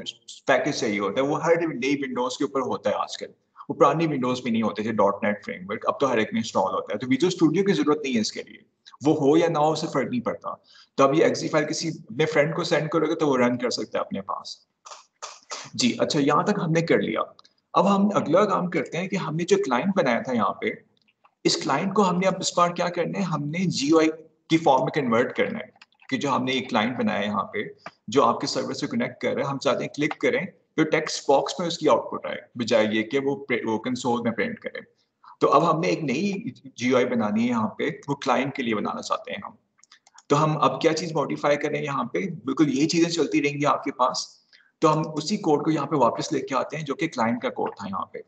पैकेज चाहिए होता है, वो हर नई विंडोज के ऊपर होता है आजकल, वो पुरानी विंडोज में नहीं होते थे .NET फ्रेमवर्क, अब तो हर एक में इंस्टॉल होता है। तो विजुअल स्टूडियो की जरूरत नहीं है इसके लिए, वो हो या ना हो उससे फर्क नहीं पड़ता। तो अब ये एक्सी फाइल किसी अपने फ्रेंड को सेंड करोगे तो वो रन कर सकता है अपने पास। जी अच्छा, यहाँ तक हमने कर लिया। अब हम अगला काम करते हैं कि हमने जो क्लाइंट बनाया था यहाँ पे, इस क्लाइंट को हमने अब इस बार क्या करना है, हमने GUI की फॉर्म में कन्वर्ट करना है। कि जो हमने एक क्लाइंट बनाया है यहाँ पे जो आपके सर्वर से कनेक्ट कर रहा है, हम चाहते हैं क्लिक करें तो टेक्स्ट बॉक्स में उसकी आउटपुट आए, बजाय ये कि वो कंसोल में प्रिंट करे। तो अब हमने एक नई GUI बनानी है यहाँ पे, वो क्लाइंट के लिए बनाना चाहते हैं हम। तो हम अब क्या चीज मॉडिफाई करें यहाँ पे, बिल्कुल यही चीजें चलती रहेंगी आपके पास। तो हम उसी कोड को यहाँ पे वापस लेके आते हैं जो कि क्लाइंट का कोड था यहाँ पे।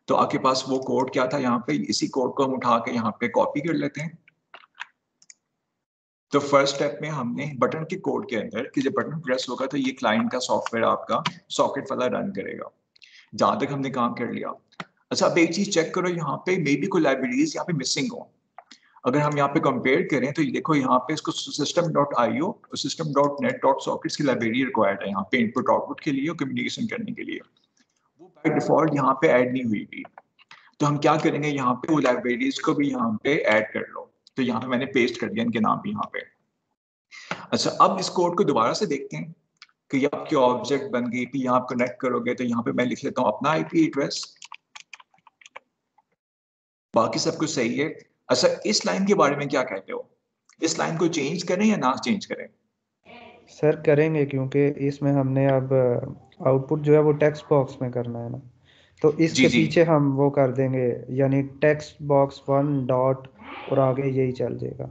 तो आपके पास वो कोड क्या था यहाँ पे, इसी कोड को हम उठा के यहाँ पे कॉपी कर लेते हैं। तो फर्स्ट स्टेप में हमने बटन के कोड के अंदर कि जब बटन प्रेस होगा तो ये क्लाइंट का सॉफ्टवेयर आपका सॉकेट वाला रन करेगा। जहां तक हमने काम कर लिया। अच्छा अब एक चीज चेक करो, यहाँ पे मे बी कोई लाइब्रेरीज यहाँ पे मिसिंग हो। अगर हम यहाँ पे कंपेयर करें तो ये देखो यहाँ पे इसको system.io और system.net.sockets की लाइब्रेरी रिक्वायर्ड है यहाँ पे इनपुट आउटपुट के लिए और कम्युनिकेशन करने के लिए। वो बाय डिफॉल्ट यहाँ पे ऐड नहीं हुई थी। तो हम क्या करेंगे, यहाँ पे वो लाइब्रेरीज को भी यहाँ पे ऐड कर लो। तो यहाँ पे मैंने पेस्ट कर दिया इनके नाम भी यहाँ पे। अच्छा अब इस कोड को दोबारा से देखते हैं कि ये आपकी ऑब्जेक्ट बन गई थी, यहाँ आप कनेक्ट करोगे तो यहाँ पे मैं लिख लेता हूँ अपना IP एड्रेस, बाकी सब कुछ सही है। अच्छा इस लाइन के बारे में क्या कहते हो, इस लाइन को चेंज करें या ना चेंज करें? सर करेंगे, क्योंकि इसमें हमने अब आउटपुट जो है वो टेक्स्ट बॉक्स में करना है ना, तो इसके जी पीछे हम वो कर देंगे, यानी टेक्स्ट बॉक्स 1 डॉट और आगे यही चल जाएगा।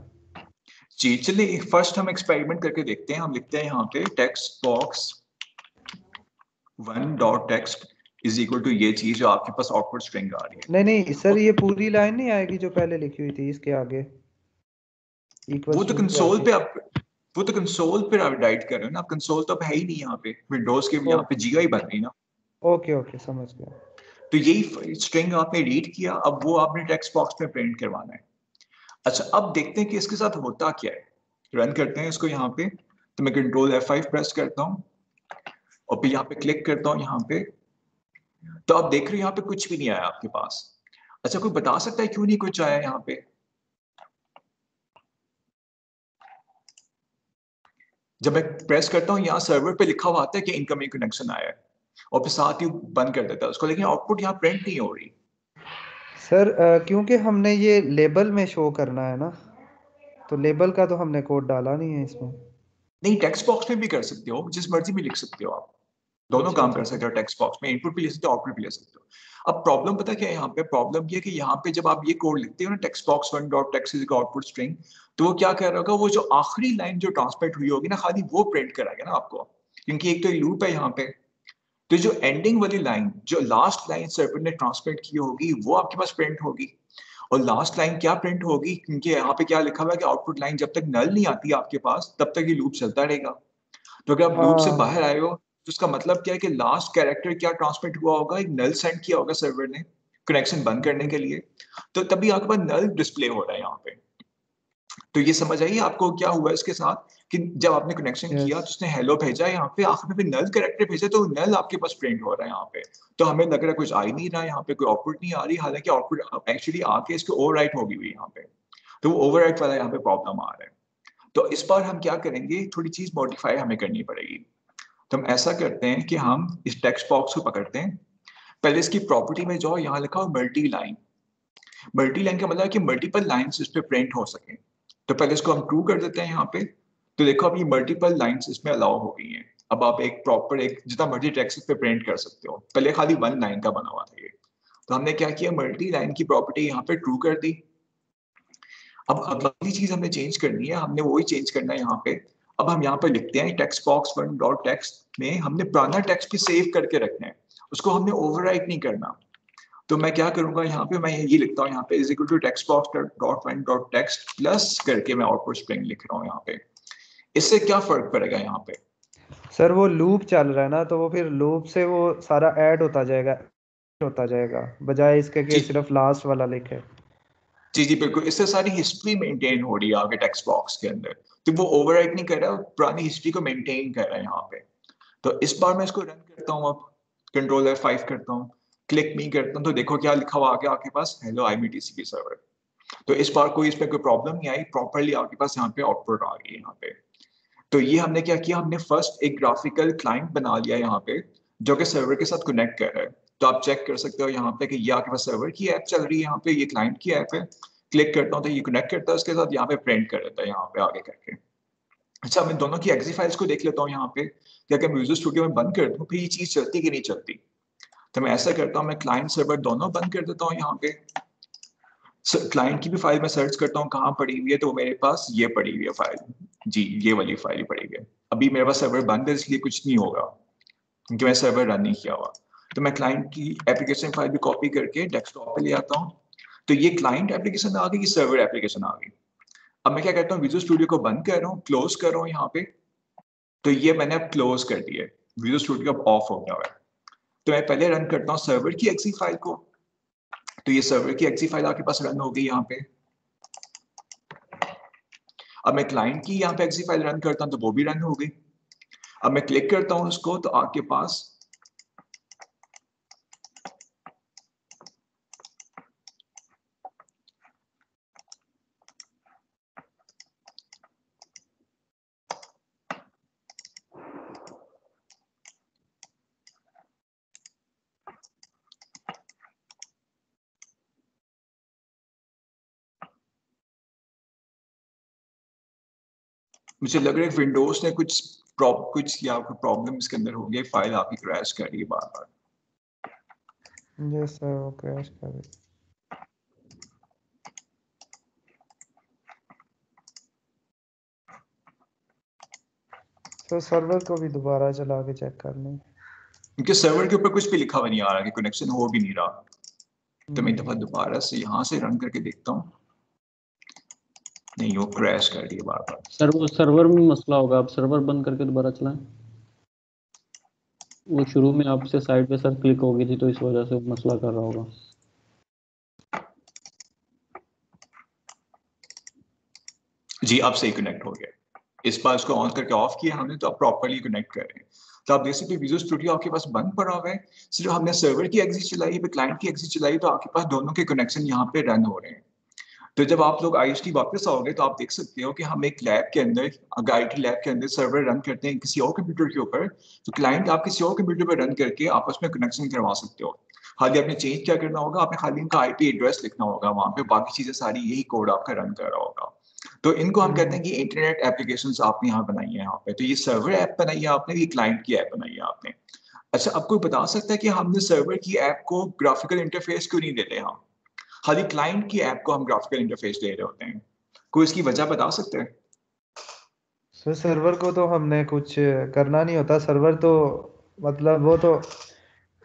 जी चलिए फर्स्ट हम एक्सपेरिमेंट करके देखते हैं। हम लिखते हैं यहाँ पे text box 1 dot text is equal to ये चीज जो आपके पास आउटपुट स्ट्रिंग आ रही है। नहीं सर, ये पूरी लाइन नहीं आएगी जो पहले लिखी हुई थी इसके आगे वो तो कंसोल पे आप राइट कर रहे हो ना, आप कंसोल तो अब है ही नहीं यहाँ पे, विंडोज के यहाँ पे GUI बन रही ना। ओके समझ गया। तो यही स्ट्रिंग आपने रीड किया, अब वो आपने टेक्स्ट बॉक्स में प्रिंट करवाना है। अच्छा अब देखते हैं कि इसके साथ होता क्या है। रन करते हैं इसको यहाँ पे, तो मैं कंट्रोल F5 प्रेस करता हूँ और फिर यहाँ पे क्लिक करता हूँ यहाँ पे। तो आप देख रहे हो यहाँ पे कुछ भी नहीं आया आपके पास। अच्छा कोई बता सकता है क्यों नहीं कुछ आया यहाँ पे? जब मैं प्रेस करता हूँ यहाँ सर्वर पे लिखा हुआ आता है कि इनकमिंग कनेक्शन आया है, और फिर साथ ही बंद कर देता है उसको, लेकिन आउटपुट यहाँ प्रिंट नहीं हो रही। सर क्योंकि हमने ये लेबल में शो करना है ना, तो लेबल का तो हमने कोड डाला नहीं है इसमें। नहीं टेक्स्ट बॉक्स में भी कर सकते हो, जिस मर्जी में लिख सकते हो आप, दोनों काम कर सकते हो। टेक्स्ट बॉक्स में इनपुट भी ले सकते हो, आउटपुट भी ले सकते हो। अब प्रॉब्लम पता क्या है यहाँ पे, प्रॉब्लम ये कि यहाँ पे जब आप ये कोड लिखते हो ना text box 1 dot text is output string, तो वो क्या कर रहा होगा, वो जो आखिरी लाइन जो ट्रांसमिट हुई होगी ना खाली वो प्रिंट कराएगा ना आपको, क्योंकि एक तो लूप है यहाँ पे। तो जो एंडिंग वाली लाइन, जो लास्ट लाइन सर्वर ने ट्रांसमिट की होगी, वो आपके पास प्रिंट होगी। और लास्ट लाइन क्या प्रिंट होगी, क्योंकि यहाँ पे क्या लिखा हुआ है कि आउटपुट लाइन जब तक नल नहीं आती आपके पास तब तक ये लूप चलता रहेगा। तो अगर आप लूप से हाँ बाहर आए हो तो उसका मतलब क्या है कि लास्ट कैरेक्टर क्या ट्रांसमिट हुआ होगा, एक नल सेंड किया होगा सर्वर ने कनेक्शन बंद करने के लिए, तो तभी आपके पास नल डिस्प्ले हो रहा है यहाँ पे। तो ये समझ आइए आपको क्या हुआ इसके साथ कि जब आपने कनेक्शन किया यस तो उसने हेलो भेजा, यहाँ पे आखिर में नल कैरेक्टर भेजा, तो नल आपके पास प्रिंट हो रहा है यहाँ पे। तो हमें लग रहा है कुछ आ ही नहीं रहा, यहाँ पे कोई आउटपुट नहीं आ रही, हालांकि आउटपुट एक्चुअली आके इसके ओवरराइट होगी हुई यहाँ पे। तो वो ओवरराइट वाला यहाँ पे प्रॉब्लम आ रहा है। तो इस बार हम क्या करेंगे, थोड़ी चीज मॉडिफाई हमें करनी पड़ेगी। तो हम ऐसा करते हैं कि हम इस टेक्स्ट बॉक्स को पकड़ते हैं, पहले इसकी प्रॉपर्टी में जाओ, यहाँ लिखा हो मल्टी लाइन। मल्टी लाइन का मतलब है कि मल्टीपल लाइंस इस पे प्रिंट हो सके। तो पहले इसको हम ट्रू कर देते हैं यहाँ पे। तो देखो अब ये मल्टीपल लाइंस इसमें अलाउ हो गई हैं। अब आप एक प्रॉपर एक जितना मर्जी टेक्स्ट इस पे प्रिंट कर सकते हो, पहले खाली वन लाइन का बना हुआ था ये। तो हमने क्या किया, मल्टी लाइन की प्रॉपर्टी यहाँ पे ट्रू कर दी। अब अगली चीज हमने चेंज करनी है, हमने वही चेंज करना है यहाँ पे। अब हम यहाँ पे लिखते हैं text box one dot text में हमने पुराना टेक्स्ट भी सेव करके रखना है, उसको हमने ओवरराइट नहीं करना। तो मैं क्या करूंगा, यहाँ पे मैं ये लिखता हूँ यहाँ पे is equal to text box dot one dot text plus करके मैं आउटपुट स्ट्रिंग लिख रहा हूँ यहाँ पे। इससे क्या फर्क पड़ेगा यहाँ पे? सर वो लूप चल रहा है ना, तो वो फिर लूप से वो सारा ऐड होता जाएगा बजाय इसके कि जी सिर्फ लास्ट वाला लिखे। जी जी बिल्कुल, इससे सारी हिस्ट्री मेंटेन हो रही है आपके टेक्स्ट बॉक्स के अंदर। तो वो ओवरराइट नहीं कर रहा, पुरानी हिस्ट्री को मेंटेन कर रहा है यहाँ पे। तो इस बार मैं इसको रन करता हूँ, अब कंट्रोल F5 करता हूँ, क्लिक मी करता हूँ, तो देखो क्या लिखा हुआ आगे आपके पास, हेलो IMTCP सर्वर। तो इस बार कोई इसमें कोई प्रॉब्लम नहीं आई, प्रॉपरली आपके पास यहाँ पे आउटपुट आ गई यहाँ पे। तो ये हमने क्या किया, हमने फर्स्ट एक ग्राफिकल क्लाइंट बना लिया यहाँ पे जो कि सर्वर के साथ कनेक्ट कर रहा है। तो आप चेक कर सकते हो यहाँ पे कि ये आपके पास सर्वर की ऐप चल रही है, यहाँ पे ये क्लाइंट की ऐप है। क्लिक करता हूँ तो ये कनेक्ट करता है उसके साथ, यहाँ पे प्रिंट कर देता है यहाँ पे आगे करके। अच्छा मैं दोनों की एक्सी फाइल्स को देख लेता हूँ यहाँ पे, क्या मैं विजुअल स्टूडियो में बंद कर दूँ फिर ये चीज चलती कि नहीं चलती। तो मैं ऐसा करता हूँ, मैं क्लाइंट सर्वर दोनों बंद कर देता हूँ यहाँ पे। क्लाइंट की भी फाइल मैं सर्च करता हूँ कहाँ पड़ी हुई है, तो मेरे पास ये पड़ी हुई है फाइल, जी ये वाली फाइल पड़ी हुई है। अभी मेरे पास सर्वर बंद है इसलिए कुछ नहीं होगा क्योंकि मैं सर्वर रन नहीं किया हुआ। तो मैं क्लाइंट की एप्लीकेशन फाइल भी कॉपी करके डेस्कटॉप पे ले आता हूँ। तो ये क्लाइंट एप्लीकेशन आ गई, सर्वर एप्लीकेशन आ गई। अब मैं क्या करता हूँ, विजुअल स्टूडियो को बंद कर रहा हूँ, क्लोज कर रहा हूँ यहाँ पे। तो ये मैंने अब क्लोज कर दिया है, विजुअल स्टूडियो अब ऑफ हो गया है। तो मैं पहले रन करता हूँ सर्वर की एक्सी फाइल को। तो ये सर्वर की एक्सी फाइल आपके पास रन हो गई यहाँ पे। अब मैं क्लाइंट की यहाँ पे एक्सी फाइल रन करता हूँ तो वो भी रन हो गई। अब मैं क्लिक करता हूँ उसको तो आपके पास मुझे लग रहा है विंडोज ने कुछ या प्रॉब्लम इसके अंदर हो गई, फाइल आपकी क्रैश कर रही है बार बार। यस सर वो क्रैश कर रही। तो सर्वर को भी दोबारा चला के चेक कर लें, क्योंकि सर्वर के ऊपर कुछ भी लिखा हुआ नहीं आ रहा कि कनेक्शन हो भी नहीं रहा। तो मैं दफा दोबारा से यहाँ से रन करके देखता हूँ, नहीं वो क्रैश कर रही है बार बार। सर वो सर्वर में मसला होगा, आप सर्वर बंद करके दोबारा चलाएं। वो शुरू में आपसे साइड पे सर क्लिक हो गई थी तो इस वजह से मसला कर रहा होगा। जी अब सही कनेक्ट हो गया। इस बार इसको ऑन करके ऑफ किया हमने, तो अब प्रॉपर्ली कनेक्ट कर रहे हैं। तो आप देख सकते हैं विजुअल स्टूडियो आपके पास बंद पड़ा हुआ है, सिर्फ हमने सर्वर की एग्जिट चलाई है, क्लाइंट की एग्जिट चलाई, तो आपके पास दोनों के कनेक्शन यहाँ पे रन हो रहे हैं। तो जब आप लोग IST वापस आओगे तो आप देख सकते हो कि हम एक लैब के अंदर, अगर IT लैब के अंदर सर्वर रन करते हैं किसी और कंप्यूटर के ऊपर, तो क्लाइंट आप किसी और कंप्यूटर पर रन करके आपस में कनेक्शन करवा सकते हो। खाली आपने चेंज क्या करना होगा, आपने खाली इनका IP एड्रेस लिखना होगा वहां पे, बाकी चीजें सारी यही कोड आपका रन कर रहा होगा। तो इनको हम कहते हैं कि इंटरनेट एप्लीकेशंस आपने यहाँ बनाई है यहाँ पे। तो ये सर्वर ऐप बनाई है आपने, ये क्लाइंट की ऐप बनाई है आपने। अच्छा अब कोई बता सकता है कि हमने सर्वर की ऐप को ग्राफिकल इंटरफेस क्यों नहीं देते, हम खाली क्लाइंट की ऐप को हम ग्राफिकल इंटरफेस दे रहे होते हैं? कोई इसकी वजह बता सकते हैं? सर सर्वर को तो हमने कुछ करना नहीं होता, सर्वर तो मतलब वो तो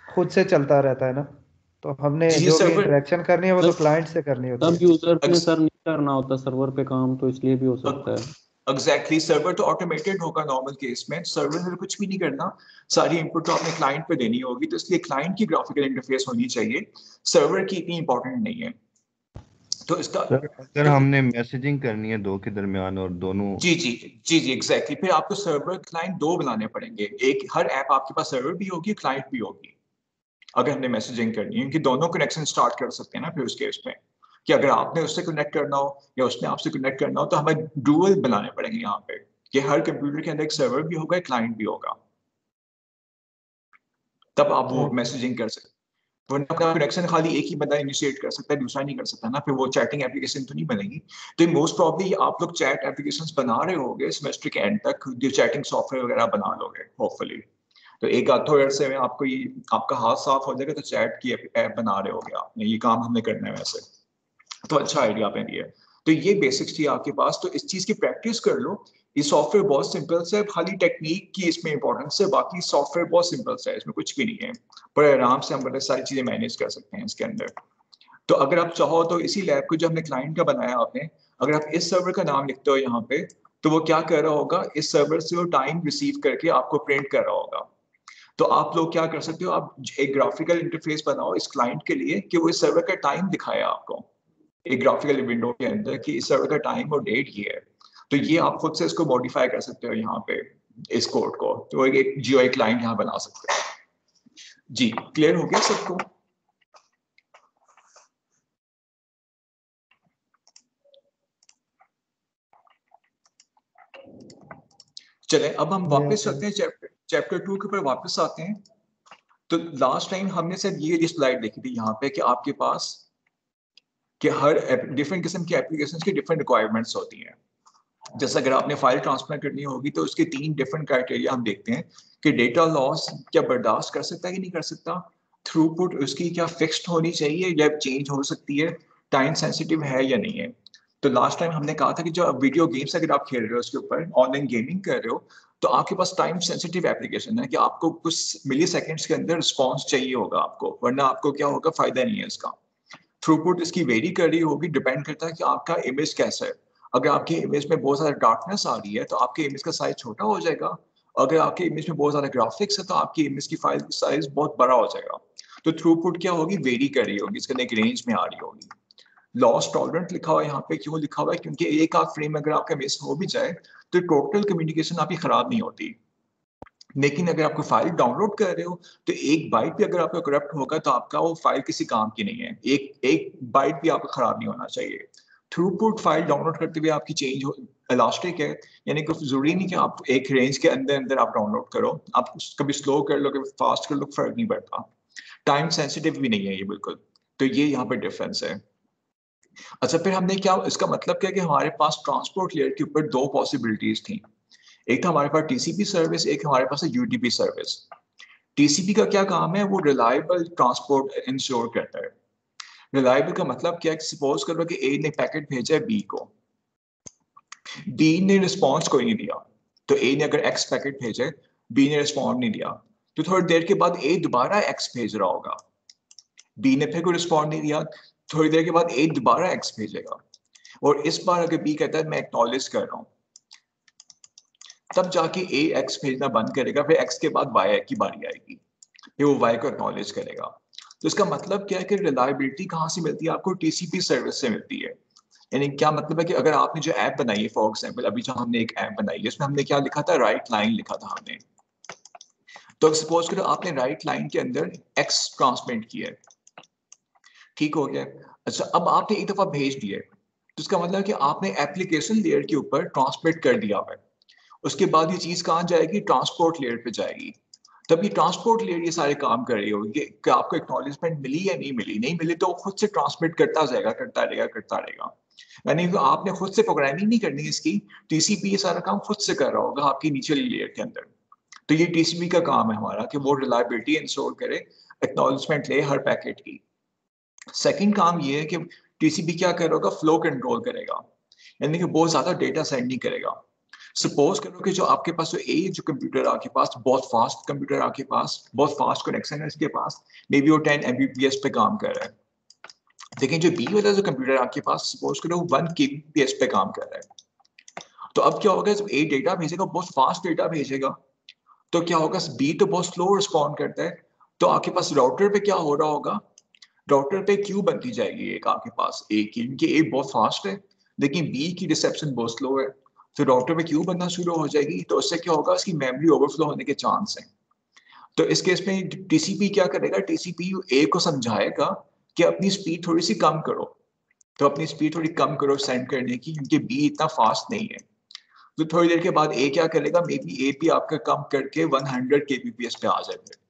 खुद से चलता रहता है ना, तो हमने जी जो भी सर्वर इंटरेक्शन करनी है वो तो क्लाइंट से करनी होती तब है। यूजर ने सर नहीं करना होता सर्वर पे काम, तो इसलिए भी हो सकता है। एग्जैक्टली सर्वर तो ऑटोमेटेड होगा नॉर्मल केस में, सर्वर में कुछ भी नहीं करना, सारी इनपुट तो आपने क्लाइंट पे देनी होगी, तो इसलिए क्लाइंट की ग्राफिकल इंटरफेस होनी चाहिए, सर्वर की इतनी इंपॉर्टेंट नहीं है। तो इसका सर अगर तो हमने मैसेजिंग करनी है दो के दरमियान और दोनों, जी एग्जैक्टली, फिर आपको सर्वर क्लाइंट दो बनाने पड़ेंगे, एक हर ऐप आपके पास सर्वर भी होगी क्लाइंट भी होगी, अगर हमने मैसेजिंग करनी है, क्योंकि दोनों कनेक्शन स्टार्ट कर सकते हैं ना फिर उस केस में, कि अगर आपने उससे कनेक्ट करना हो या उसने आपसे कनेक्ट करना हो, तो हमें डुअल बनाने पड़ेंगे यहाँ पे, कि हर कंप्यूटर के अंदर एक सर्वर भी होगा एक क्लाइंट भी होगा, तब आप वो ओके। मैसेजिंग कर सकते हैं। वरना आपका कनेक्शन खाली एक ही बंदा इनिशिएट कर सकता है, दूसरा नहीं कर सकता ना, फिर वो चैटिंग एप्लीकेशन तो नहीं बनेगी। तो मोस्ट प्रॉब्ली आप लोग चैट एप्लीकेशंस बना रहे होगे सेमेस्टर के एंड तक, जो चैटिंग सॉफ्टवेयर वगैरह बना लोगे होपफुली, तो एक आध अरसे में आपको ये आपका हाथ साफ हो जाएगा, तो चैट की ऐप बना रहे होगे आपने, ये काम हमने करना है वैसे, तो अच्छा आइडिया आपने दिया। तो ये बेसिक्स थी आपके पास, तो इस चीज की प्रैक्टिस कर लो। ये सॉफ्टवेयर बहुत सिंपल से, खाली टेक्निक की इसमें इंपॉर्टेंस है, बाकी सॉफ्टवेयर बहुत सिंपल से है, इसमें कुछ भी नहीं है, पर आराम से हम बड़े सारी चीजें मैनेज कर सकते हैं इसके अंदर। तो अगर आप चाहो तो इसी लैब को जो हमने क्लाइंट का बनाया आपने, अगर आप इस सर्वर का नाम लिखते हो यहाँ पे, तो वो क्या कर रहा होगा, इस सर्वर से वो टाइम रिसीव करके आपको प्रिंट कर रहा होगा। तो आप लोग क्या कर सकते हो, आप एक ग्राफिकल इंटरफेस बनाओ इस क्लाइंट के लिए, कि वो इस सर्वर का टाइम दिखाए आपको एक ग्राफिकल विंडो के अंदर, कि इस सर्वर का टाइम और डेट ये है। तो ये आप खुद से इसको मॉडिफाई कर सकते हो यहाँ पे, इस कोड को, तो एक जीयूआई क्लाइंट यहाँ बना सकते हो। जी क्लियर हो गया सबको? चले अब हम वापस चलते हैं चैप्टर 2 के ऊपर वापस आते हैं। तो लास्ट टाइम हमने सर ये स्लाइड देखी थी यहाँ पे, कि आपके पास कि हर डिफरेंट किस्म की एप्लीकेशंस की डिफरेंट रिक्वायरमेंट्स होती हैं। जैसे अगर आपने फाइल ट्रांसफर करनी होगी, तो उसके 3 डिफरेंट क्राइटेरिया हम देखते हैं, कि डेटा लॉस क्या बर्दाश्त कर सकता है कि नहीं कर सकता, थ्रूपुट उसकी क्या फिक्स्ड होनी चाहिए या चेंज हो सकती है, टाइम सेंसिटिव है या नहीं है। तो लास्ट टाइम हमने कहा था कि जो वीडियो गेम्स अगर आप खेल रहे हो उसके ऊपर ऑनलाइन गेमिंग कर रहे हो, तो आपके पास टाइम सेंसिटिव एप्लीकेशन है, कि आपको कुछ मिली सेकेंड्स के अंदर रिस्पॉन्स चाहिए होगा आपको, वरना आपको क्या होगा, फायदा नहीं है इसका। थ्रूपुट इसकी वेरी कर रही होगी, डिपेंड करता है कि आपका इमेज कैसा है। अगर आपकी इमेज में बहुत ज्यादा डार्कनेस आ रही है, तो आपके इमेज का साइज छोटा हो जाएगा। अगर आपके इमेज में बहुत ज्यादा ग्राफिक्स है, तो आपकी इमेज की फाइल साइज बहुत बड़ा हो जाएगा। तो थ्रूपुट क्या होगी, वेरी कर रही होगी, इसके एक रेंज में आ रही होगी। लॉस टॉलरेंट लिखा हुआ है यहाँ पे, क्यों लिखा हुआ है, क्योंकि एक आध फ्रेम अगर आपका मिस हो भी जाए, तो टोटल कम्युनिकेशन आपकी खराब नहीं होती। लेकिन अगर आपको फाइल डाउनलोड कर रहे हो, तो एक बाइट भी अगर आपका करप्ट होगा, तो आपका वो फाइल किसी काम की नहीं है, एक बाइट भी आपका खराब नहीं होना चाहिए। थ्रूपुट फाइल डाउनलोड करते हुए आपकी चेंज हो इलास्टिक है, यानी कि जरूरी नहीं कि आप एक रेंज के अंदर अंदर आप डाउनलोड करो, आप कभी स्लो कर लो कभी फास्ट कर लो, फर्क नहीं पड़ता। टाइम सेंसिटिव भी नहीं है ये बिल्कुल। तो ये यहाँ पे डिफरेंस है। अच्छा फिर हमने क्या, इसका मतलब क्या कि हमारे पास ट्रांसपोर्ट लेयर के ऊपर 2 पॉसिबिलिटीज थी। एक था हमारे पास टीसीपी सर्विस, एक हमारे पास है यूडीपी सर्विस। टीसीपी का क्या काम है, वो रिलायबल ट्रांसपोर्ट इंश्योर करता है। रिलायबल का मतलब क्या है, सपोज करो कि ए ने पैकेट भेजा है बी को, बी ने रिस्पॉन्स कोई नहीं दिया, तो ए ने अगर एक्स पैकेट भेजा, बी ने रिस्पॉन्ड नहीं दिया, तो थोड़ी देर के बाद ए दोबारा एक्स भेज रहा होगा, बी ने फिर कोई रिस्पॉन्ड नहीं दिया, थोड़ी देर के बाद ए दोबारा एक्स भेजेगा, और इस बार अगर बी कहता है मैं एक्नॉलेज कर रहा हूँ, तब जाके ए एक्स भेजना बंद करेगा, फिर एक्स के बाद वाई की बारी आएगी, फिर वो वाई को एक्नॉलेज करेगा। तो इसका मतलब क्या है कि रिलायबिलिटी कहाँ से मिलती है आपको, टीसीपी सर्विस से मिलती है। यानी क्या मतलब है कि अगर आपने जो ऐप बनाई है, फॉर एग्जांपल अभी जो हमने एक ऐप बनाई है, इसमें हमने क्या लिखा था, राइट लाइन लिखा था हमने। तो सपोज करो आपने राइट लाइन के अंदर एक्स ट्रांसमिट किया है, ठीक हो गया। अच्छा अब आपने एक दफा भेज दिया, तो इसका मतलब है कि आपने एप्लीकेशन लेयर के ऊपर ट्रांसमिट कर दिया है। उसके बाद ये चीज कहाँ जाएगी, ट्रांसपोर्ट लेयर पे जाएगी। तब ये ट्रांसपोर्ट लेयर ये सारे काम कर रही होगी कि आपको एक्नॉलेजमेंट मिली या नहीं मिली, नहीं मिली तो खुद से ट्रांसमिट करता जाएगा, करता रहेगा। यानी कि आपने खुद से प्रोग्रामिंग नहीं करनी इसकी, टीसीपी ये सारा काम खुद से कर रहा होगा आपकी नीचे लेयर के अंदर। तो ये टीसीपी का काम है हमारा, कि वो रिलायबिलिटी इंश्योर करे, एक्नॉलेजमेंट ले हर पैकेट की। सेकंड काम ये है कि टीसीपी क्या करेगा, फ्लो कंट्रोल करेगा, यानी कि बहुत ज्यादा डेटा सेंड नहीं करेगा। सपोज करो कि जो आपके पास जो कंप्यूटर आपके पास बहुत फास्ट कंप्यूटर आपके पास बहुत फास्ट कनेक्शन है इसके पास, मे बी वो 10 Mbps पे काम कर रहा है, लेकिन जो बी वाला जो कंप्यूटर आपके पास सपोज करो 1 Kbps पे काम कर रहा है। तो अब क्या होगा, जब ए डेटा भेजेगा बहुत फास्ट डेटा भेजेगा, तो क्या होगा, बी तो बहुत स्लो रिस्पॉन्ड करता है, तो आपके पास राउटर पे क्या हो रहा होगा, राउटर पे क्यू बनती जाएगी एक आपके पास ए की, क्योंकि ए बहुत फास्ट है लेकिन बी की रिसेप्शन बहुत स्लो है, तो राउटर पे क्यू बनना शुरू हो जाएगी, तो उससे क्या होगा, उसकी मेमोरी ओवरफ्लो होने के चांस हैं। तो इस केस में टीसीपी क्या करेगा, टीसीपी ए को समझाएगा कि अपनी स्पीड थोड़ी सी कम करो, तो अपनी स्पीड थोड़ी कम करो सेंड करने की, क्योंकि बी इतना फास्ट नहीं है। तो थोड़ी देर के बाद ए क्या करेगा, मे बी ए भी आपका कम करके 100 Kbps पे आ जाएगा,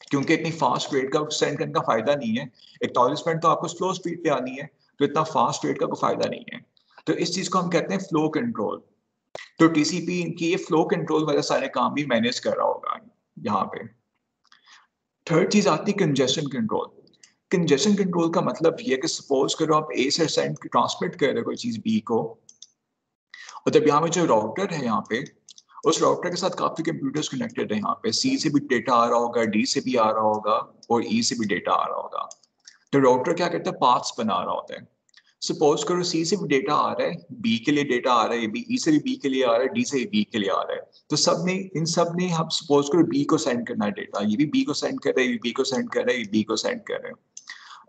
क्योंकि इतनी फास्ट रेट का सेंड करने का फायदा नहीं है, एक्नॉलेजमेंट तो आपको स्लो स्पीड पे आनी है, तो इतना फास्ट रेट का कोई फायदा नहीं है। तो इस चीज को हम कहते हैं फ्लो कंट्रोल। तो टीसीपी इनकी ये फ्लो कंट्रोल वाले सारे काम भी मैनेज कर रहा होगा यहाँ पे। थर्ड चीज आती है कंजेशन कंट्रोल। कंजेशन कंट्रोल का मतलब ये कि सपोज करो आप ए से सेंड ट्रांसमिट कर रहे हो कोई चीज बी को, और जब यहाँ पे जो राउटर है यहाँ पे, उस राउटर के साथ काफी कंप्यूटर्स कनेक्टेड है, यहाँ पे सी से भी डेटा आ रहा होगा, डी से भी आ रहा होगा और ई से भी डेटा आ रहा होगा। तो राउटर क्या करता है, पाथ्स बना रहा होता है। सपोज करो सी से भी डेटा आ रहा है, बी के लिए डेटा आ रहा है, ई से भी बी के लिए आ रहा है, डी से भी बी के लिए आ रहा है, तो इन सब ने हम सपोज करो बी को सेंड करना है डेटा, ये भी बी को सेंड कर रहा है, ये बी को सेंड कर रहा है, ये बी को सेंड कर रहे हैं।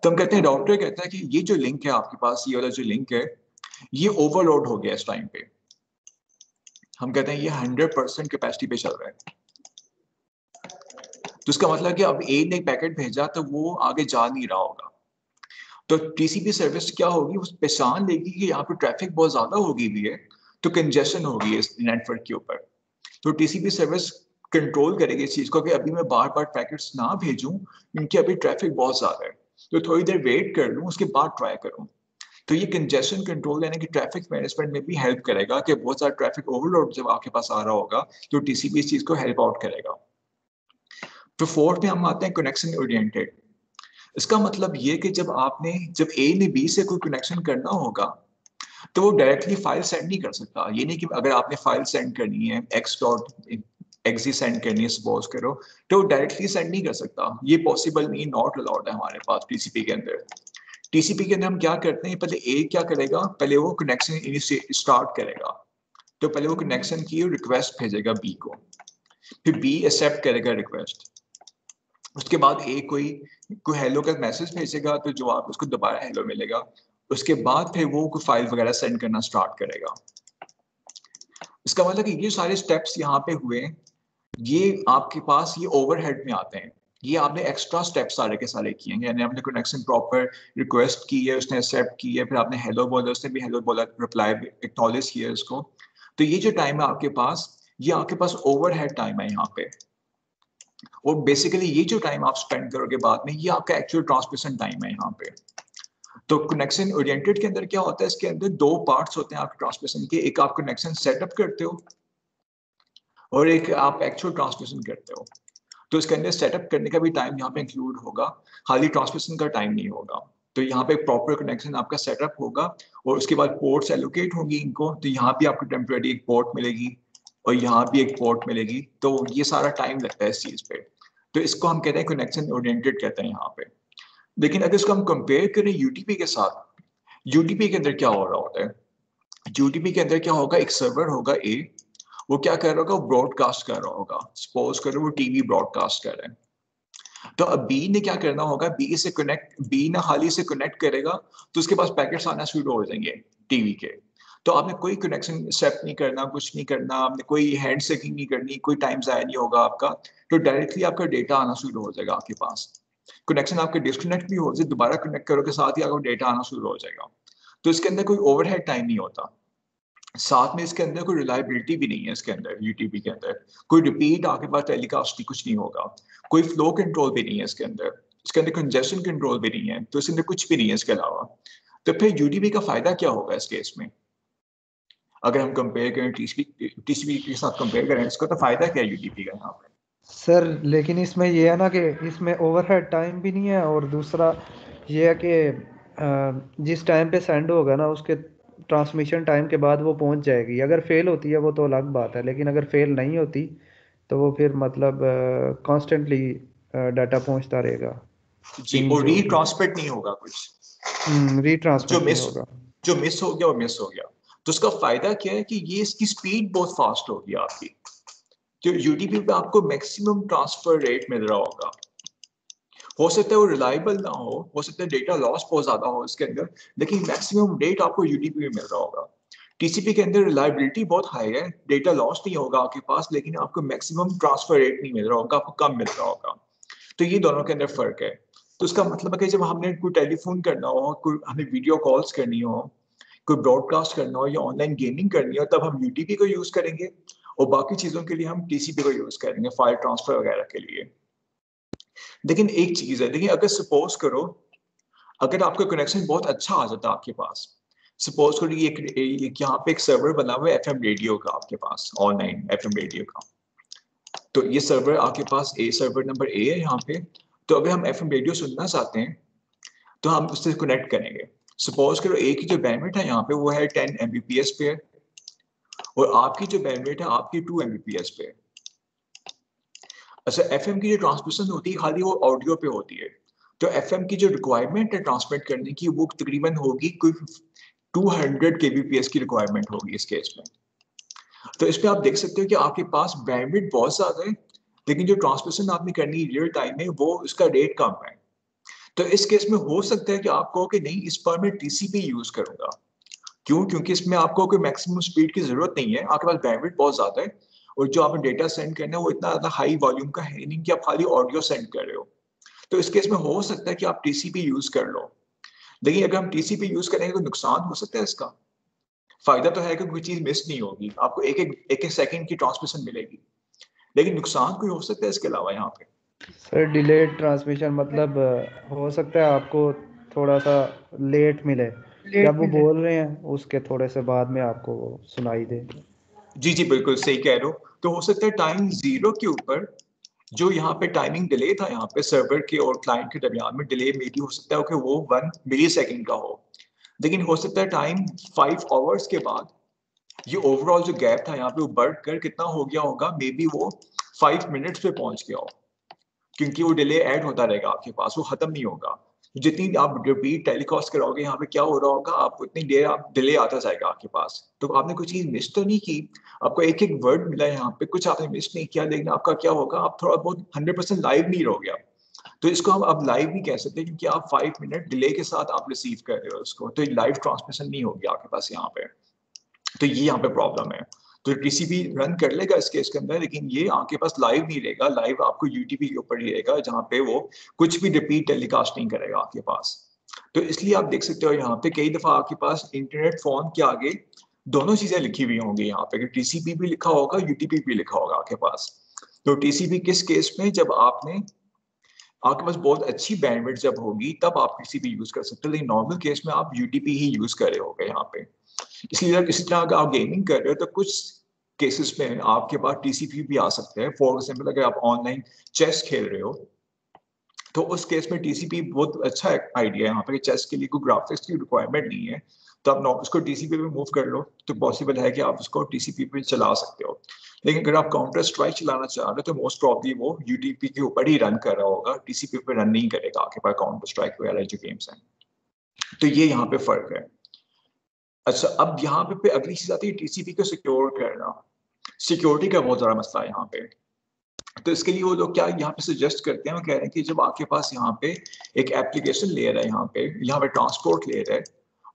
तो हम कहते हैं, राउटर कहता है कि ये जो लिंक है आपके पास, ये वाला जो लिंक है ये ओवरलोड हो गया इस टाइम पे, हम कहते हैं ये 100% कैपेसिटी पे चल रहा है। तो इसका मतलब कि अब ए ने पैकेट भेजा तो वो आगे जा नहीं रहा होगा, तो टीसीपी सर्विस क्या होगी, उस पहचान लेगी कि यहाँ पे ट्रैफिक बहुत ज्यादा होगी भी है, तो कंजेशन होगी इस नेटवर्क के ऊपर। तो टीसीपी सर्विस कंट्रोल करेगी इस चीज को कि अभी मैं बार बार पैकेट्स ना भेजूं क्योंकि अभी ट्रैफिक बहुत ज्यादा है, तो थोड़ी देर वेट कर लूं उसके बाद ट्राई करूं। तो ये कंजेशन कंट्रोल यानी कि ट्रैफिक मैनेजमेंट में भी हेल्प करेगा कि बहुत सारा ट्रैफिक ओवरलोड जब आपके पास आ रहा होगा तो टीसीपी इस चीज को हेल्प आउट करेगा। तो फोर्थ में हम आते हैं कनेक्शन ओरिएंटेड। इसका मतलब ये कि जब ए ने बी से कोई कनेक्शन करना होगा तो वो डायरेक्टली फाइल सेंड नहीं कर सकता। ये नहीं कि अगर आपने फाइल सेंड करनी है x.exe सेंड करनी है सपोज करो, तो डायरेक्टली सेंड नहीं कर सकता, ये पॉसिबल नहीं, नॉट अलाउड है हमारे पास टीसीपी के अंदर। टीसीपी के अंदर हम क्या करते हैं, पहले ए क्या करेगा, पहले वो कनेक्शन स्टार्ट करेगा, तो पहले वो कनेक्शन की रिक्वेस्ट भेजेगा बी को, फिर बी एक्सेप्ट करेगा रिक्वेस्ट, उसके बाद ए कोई हेलो का मैसेज भेजेगा तो जवाब उसको दोबारा हेलो मिलेगा, उसके बाद फिर वो कोई फाइल वगैरह सेंड करना स्टार्ट करेगा। इसका मतलब कि ये सारे स्टेप्स यहाँ पे हुए, ये आपके पास ये ओवरहेड में आते हैं, ये आपने एक्स्ट्रा स्टेप्स सारे के सारे किए हैं, यानी आपने कनेक्शन प्रॉपर रिक्वेस्ट की है, उसने एक्सेप्ट की है, फिर आपने हेलो बोला, उसने भी हेलो बोला, रिप्लाई एक्नॉलेज किया उसको। तो ये जो टाइम है आपके पास, ये आपके पास ओवरहेड टाइम है यहाँ पे, और बेसिकली ये जो टाइम आप स्पेंड करोगे बाद में, ये आपका एक्चुअल ट्रांसमिशन टाइम है यहाँ पे। तो कनेक्शन ओरिएंटेड के अंदर क्या होता है, इसके अंदर दो पार्ट्स होते हैं आपके ट्रांसमिशन के, एक आप कनेक्शन सेटअप करते हो और एक आप एक्चुअल ट्रांसमिशन करते हो। तो इसके अंदर सेटअप करने का भी टाइम यहाँ पे इंक्लूड होगा, खाली ट्रांसमिशन का टाइम नहीं होगा। तो यहाँ पे प्रॉपर कनेक्शन आपका सेटअप होगा और उसके बाद पोर्ट्स एलोकेट होंगी इनको, तो यहाँ भी आपको टेम्परेरी एक पोर्ट मिलेगी और यहाँ भी एक पोर्ट मिलेगी, तो ये सारा टाइम लगता है इस चीज पे। तो इसको हम कहते हैं कनेक्शन ओरिएंटेड कहते हैं यहाँ पे। लेकिन अगर इसको हम कंपेयर करें यूटीपी के साथ, यूटीपी के अंदर क्या हो रहा होता है, यूटीपी के अंदर क्या होगा, एक सर्वर होगा ए, वो क्या कर रहा होगा, वो ब्रॉडकास्ट कर रहा होगा, सपोज करो वो टीवी ब्रॉडकास्ट कर रहे हैं। तो अब बी ने क्या करना होगा, बी ना खाली से कनेक्ट करेगा तो उसके पास पैकेट्स आना शुरू हो जाएंगे टीवी के। तो आपने कोई कनेक्शन सेट नहीं करना, कुछ नहीं करना, आपने कोई हैंड सेकिंग नहीं करनी, कोई टाइम जाया नहीं होगा आपका, तो डायरेक्टली आपका डेटा आना शुरू हो जाएगा आपके पास। कनेक्शन आपके डिस्कनेक्ट भी हो जाए, दोबारा कनेक्ट करोगे साथ ही आपको डेटा आना शुरू हो जाएगा। तो इसके अंदर कोई ओवरहेड टाइम नहीं होता, साथ में इसके अंदर कोई रिलायबिलिटी भी नहीं है। इसके अंदर यूटीपी के अंदर कोई रिपीट आपके पास टेलीकास्ट की कुछ नहीं होगा, कोई फ्लो कंट्रोल भी नहीं है इसके अंदर कंजेशन कंट्रोल भी नहीं है, तो इसके अंदर कुछ भी नहीं है इसके अलावा। तो फिर यूटीपी का फायदा क्या होगा इस केस में, अगर हम कंपेयर करें टीसीपी के साथ कंपेयर करें, इसका तो फायदा क्या है यूटीपी का यहाँ पे? सर लेकिन इसमें ये है ना कि इसमें ओवरहेड टाइम भी नहीं है, और दूसरा ये है कि जिस टाइम पे सेंड होगा ना उसके ट्रांसमिशन टाइम के बाद वो पहुंच जाएगी। अगर फेल होती है वो तो अलग बात है, लेकिन अगर फेल नहीं होती तो वो फिर मतलब कॉन्स्टेंटली डाटा पहुंचता रहेगा। जी, पिंग और जो भी रीट्रांसमिट नहीं होगा कुछ, जो रीट्रांसमिट नहीं मिस होगा। जो मिस हो गया वो मिस हो गया। तो उसका फायदा क्या है कि ये इसकी स्पीड बहुत फास्ट होगी आपकी। तो यूटीपी पे आपको मैक्सिमम ट्रांसफर रेट मिल रहा होगा। हो सकता है वो रिलायबल ना हो सकता है डेटा लॉस बहुत ज्यादा हो इसके अंदर, लेकिन मैक्सिमम रेट आपको यूटीपी में मिल रहा होगा। टीसीपी के अंदर रिलायबिलिटी बहुत हाई है, डेटा लॉस नहीं होगा आपके पास, लेकिन आपको मैक्सिमम ट्रांसफर रेट नहीं मिल रहा होगा, आपको कम मिल रहा होगा। तो ये दोनों के अंदर फर्क है। तो इसका मतलब है कि जब हमने कोई टेलीफोन करना हो, कोई हमें वीडियो कॉल्स करनी हो, कोई ब्रॉडकास्ट करना हो या ऑनलाइन गेमिंग करनी हो, तब हम यूटीपी को यूज करेंगे, और बाकी चीजों के लिए हम टीसीपी को यूज करेंगे फाइल ट्रांसफर वगैरह के लिए। लेकिन एक चीज है, देखिए अगर सपोज करो अगर आपका कनेक्शन बहुत अच्छा आ जाता है आपके पास, सपोज करो एक यहाँ पे एक सर्वर बना हुआ है एफएम रेडियो का आपके पास, ऑनलाइन एफएम रेडियो का। तो ये सर्वर आपके पास सर्वर नंबर ए है यहाँ पे। तो अगर हम एफएम रेडियो सुनना चाहते हैं तो हम उससे कनेक्ट करेंगे। सपोज करो ए की जो बैंडविड्थ है यहाँ पे वो है 10 Mbps पे है, और आपकी जो बैंडविड्थ है आपकी 2 Mbps पे है। अच्छा, एफएम की जो ट्रांसमिशन होती है खाली वो ऑडियो पे होती है, तो एफएम की जो रिक्वायरमेंट है ट्रांसमिट करने की वो तकरीबन होगी कोई 200 kbps की रिक्वायरमेंट होगी इस केस में। तो इसमें आप देख सकते हो कि आपके पास बैंडविड्थ बहुत ज्यादा है, लेकिन जो ट्रांसमिशन आपने करनी रियल टाइम में वो उसका रेट कम है। तो इस केस में हो सकता है कि आप कहो कि नहीं इस पर मैं टीसीपी यूज करूंगा। क्यों? क्योंकि इसमें आपको कोई मैक्सिमम स्पीड की जरूरत नहीं है, आपके पास बैंडविड्थ बहुत ज्यादा है, और जो आपने डेटा सेंड करना है वो इतना ज्यादा हाई वॉल्यूम का है नहीं कि आप खाली ऑडियो सेंड कर रहे हो। तो इस केस में हो सकता है कि आप टीसीपी यूज कर लो। लेकिन अगर हम टीसीपी यूज करेंगे तो नुकसान हो सकता है इसका। फायदा तो है कि कोई चीज मिस नहीं होगी, आपको एक सेकंड की ट्रांसमिशन मिलेगी, लेकिन नुकसान कोई हो सकता है इसके अलावा यहाँ पे। सर डिलेड ट्रांसमिशन मतलब हो सकता है आपको थोड़ा सा लेट मिले, जब वो बोल रहे हैं उसके थोड़े से बाद में आपको वो सुनाई दे। जी जी बिल्कुल सही कह रहे हो। तो हो सकता है टाइम जीरो के ऊपर जो यहाँ पे टाइमिंग डिले था यहाँ पे सर्वर के और क्लाइंट के दरमियान में डिले मे भी हो सकता है कि वो 1 मिलीसेकंड का हो, लेकिन हो सकता है टाइम 5 आवर्स के बाद ये ओवरऑल जो गैप था यहाँ पे वो बढ़कर कितना हो गया होगा, मे बी वो 5 मिनट्स पे पहुंच गया हो, क्योंकि वो डिले ऐड होता रहेगा आपके पास, वो खत्म नहीं होगा। जितनी आप रिपीट टेलीकास्ट कराओगे यहाँ पे क्या हो रहा होगा, आपको इतनी देर आप डिले आता जाएगा आपके पास। तो आपने कोई चीज मिस तो नहीं की, आपको एक एक वर्ड मिला है यहाँ पे, कुछ आपने मिस नहीं किया, लेकिन आपका क्या होगा, आप थोड़ा बहुत 100% लाइव नहीं रहोगे आप। तो इसको हम अब लाइव नहीं कह सकते, क्योंकि आप 5 मिनट डिले के साथ आप रिसीव कर रहे हो उसको, तो लाइव ट्रांसमिशन नहीं होगी आपके पास यहाँ पे। तो ये यहाँ पे प्रॉब्लम है। तो टीसीपी रन कर लेगा इस केस के अंदर, लेकिन ये आपके पास लाइव नहीं रहेगा, लाइव आपको यूटीपी के ऊपर ही रहेगा, जहाँ पे वो कुछ भी रिपीट टेलीकास्ट नहीं करेगा आपके पास। तो इसलिए आप देख सकते हो यहाँ पे कई दफा आपके पास इंटरनेट फोन के आगे दोनों चीजें लिखी हुई होंगी यहाँ पे, कि टीसीपी भी लिखा होगा, यूटीपी भी लिखा होगा आपके पास। तो टीसीपी किस केस में, जब आपके पास बहुत अच्छी बैंडविड्थ जब होगी तब आप टीसीपी यूज कर सकते हो, लेकिन नॉर्मल केस में आप यूटीपी ही यूज कर रहे होगे यहाँ पे। इसलिए इसी तरह अगर आप गेमिंग कर रहे हो तो कुछ केसेस में आपके पास टीसीपी भी आ सकते हैं। फॉर एग्जाम्पल अगर आप ऑनलाइन चेस खेल रहे हो तो उस केस में टीसीपी बहुत अच्छा आइडिया है यहाँ पे, चेस के लिए कोई ग्राफिक्स की रिक्वायरमेंट नहीं है, तो आप उसको टीसीपी पे मूव कर लो, तो पॉसिबल है कि आप उसको टीसीपी पे चला सकते हो। लेकिन अगर आप काउंटर स्ट्राइक चलाना चाह रहे हो तो मोस्ट प्रॉब्ली वो यूटीपी के ऊपर ही रन कर रहा होगा, टीसीपी पे रन नहीं करेगा आपके पास काउंटर स्ट्राइक वगैरह जो गेम्स हैं। तो ये यहाँ पे फर्क है। अच्छा, अब यहाँ पे अगली चीज आती है टीसीपी को सिक्योर करना। सिक्योरिटी का बहुत ज्यादा मसला है यहाँ पे। तो इसके लिए वो लोग क्या यहाँ पे सजेस्ट करते हैं, वो कह रहे हैं कि जब आपके पास यहाँ पे एक एप्लीकेशन लेयर है, यहाँ पे ट्रांसपोर्ट लेयर है,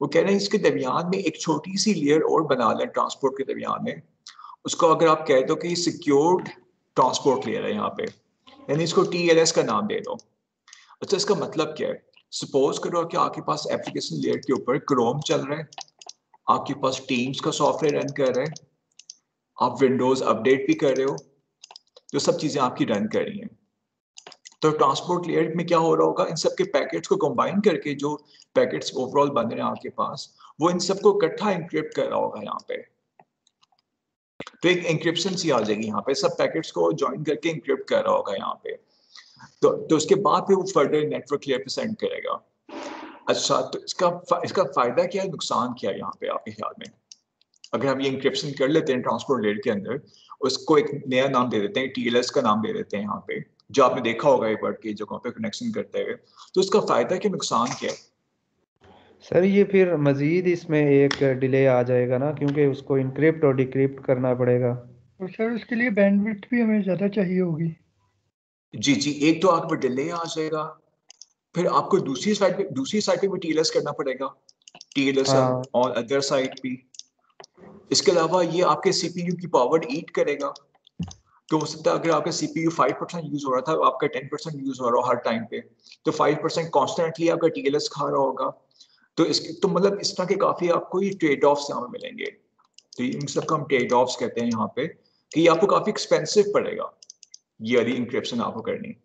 वो कह रहे हैं इसके दरमियान में एक छोटी सी लेयर और बना लें ट्रांसपोर्ट के दरमियान में। उसको अगर आप कह दो कि सिक्योर्ड ट्रांसपोर्ट लेयर है यहाँ पे, यानी इसको TLS का नाम दे दो। अच्छा, इसका मतलब क्या है? सपोज करो कि आपके पास एप्लीकेशन लेयर के ऊपर क्रोम चल रहा है, आपके पास टीम्स का सॉफ्टवेयर रन कर रहे हैं, आप विंडोज अपडेट भी कर रहे हो, जो सब चीजें आपकी रन कर रही हैं। तो ट्रांसपोर्ट लेयर में क्या हो रहा होगा, इन सब के पैकेट्स को कंबाइन करके जो पैकेट्स ओवरऑल बन रहे हैं आपके पास, वो इन सबको इकट्ठा इंक्रिप्ट कर रहा होगा यहाँ पे। तो एक इंक्रिप्शन सी आ जाएगी यहाँ पे, सब पैकेट्स को ज्वाइन करके इंक्रिप्ट कर रहा होगा यहाँ पे। तो उसके बाद फिर वो फर्दर नेटवर्क लेयर पे सेंड करेगा। अच्छा, तो इसका फायदा क्या है, नुकसान क्या है यहाँ पे आपके ख्याल में? अगर हम ये इंक्रिप्शन कर लेते हैं ट्रांसपोर्ट लेयर के अंदर, उसको एक नया नाम दे देते हैं, टीएलएस का नाम दे देते हैं यहाँ पे, जो आपने देखा होगा एक वर्ड की जगहों पे कनेक्शन करते हुए, तो उसका फायदा क्या नुकसान क्या है? सर ये फिर मजीद इसमें एक डिले आ जाएगा ना, क्योंकि उसको इनक्रिप्ट और डिक्रिप्ट करना पड़ेगा। और सर उसके लिए बैंडविड्थ भी हमें ज़्यादा चाहिए होगी। जी जी, एक तो आपको डिले आ जाएगा, फिर आपको दूसरी साइड पे भी टीएलएस करना पड़ेगा, टीएलएस हाँ ऑन अदर साइड भी। इसके अलावा ये आपके सीपीयू की पावर ईट करेगा, तो हो सकता है अगर आपका सीपीयू 5% यूज हो रहा था, आपका 10% यूज हो रहा हो हर टाइम पे, तो 5% कॉन्स्टेंटली आपका टीएलएस खा रहा होगा। तो इसके तो मतलब इस तरह के काफी आपको ये ट्रेड ऑफ्स यहाँ पे मिलेंगे। तो इन सब को हम ट्रेड ऑफ्स कहते हैं यहाँ पे, कि ये आपको काफी एक्सपेंसिव पड़ेगा ये वाली इंक्रिप्शन आपको करनी।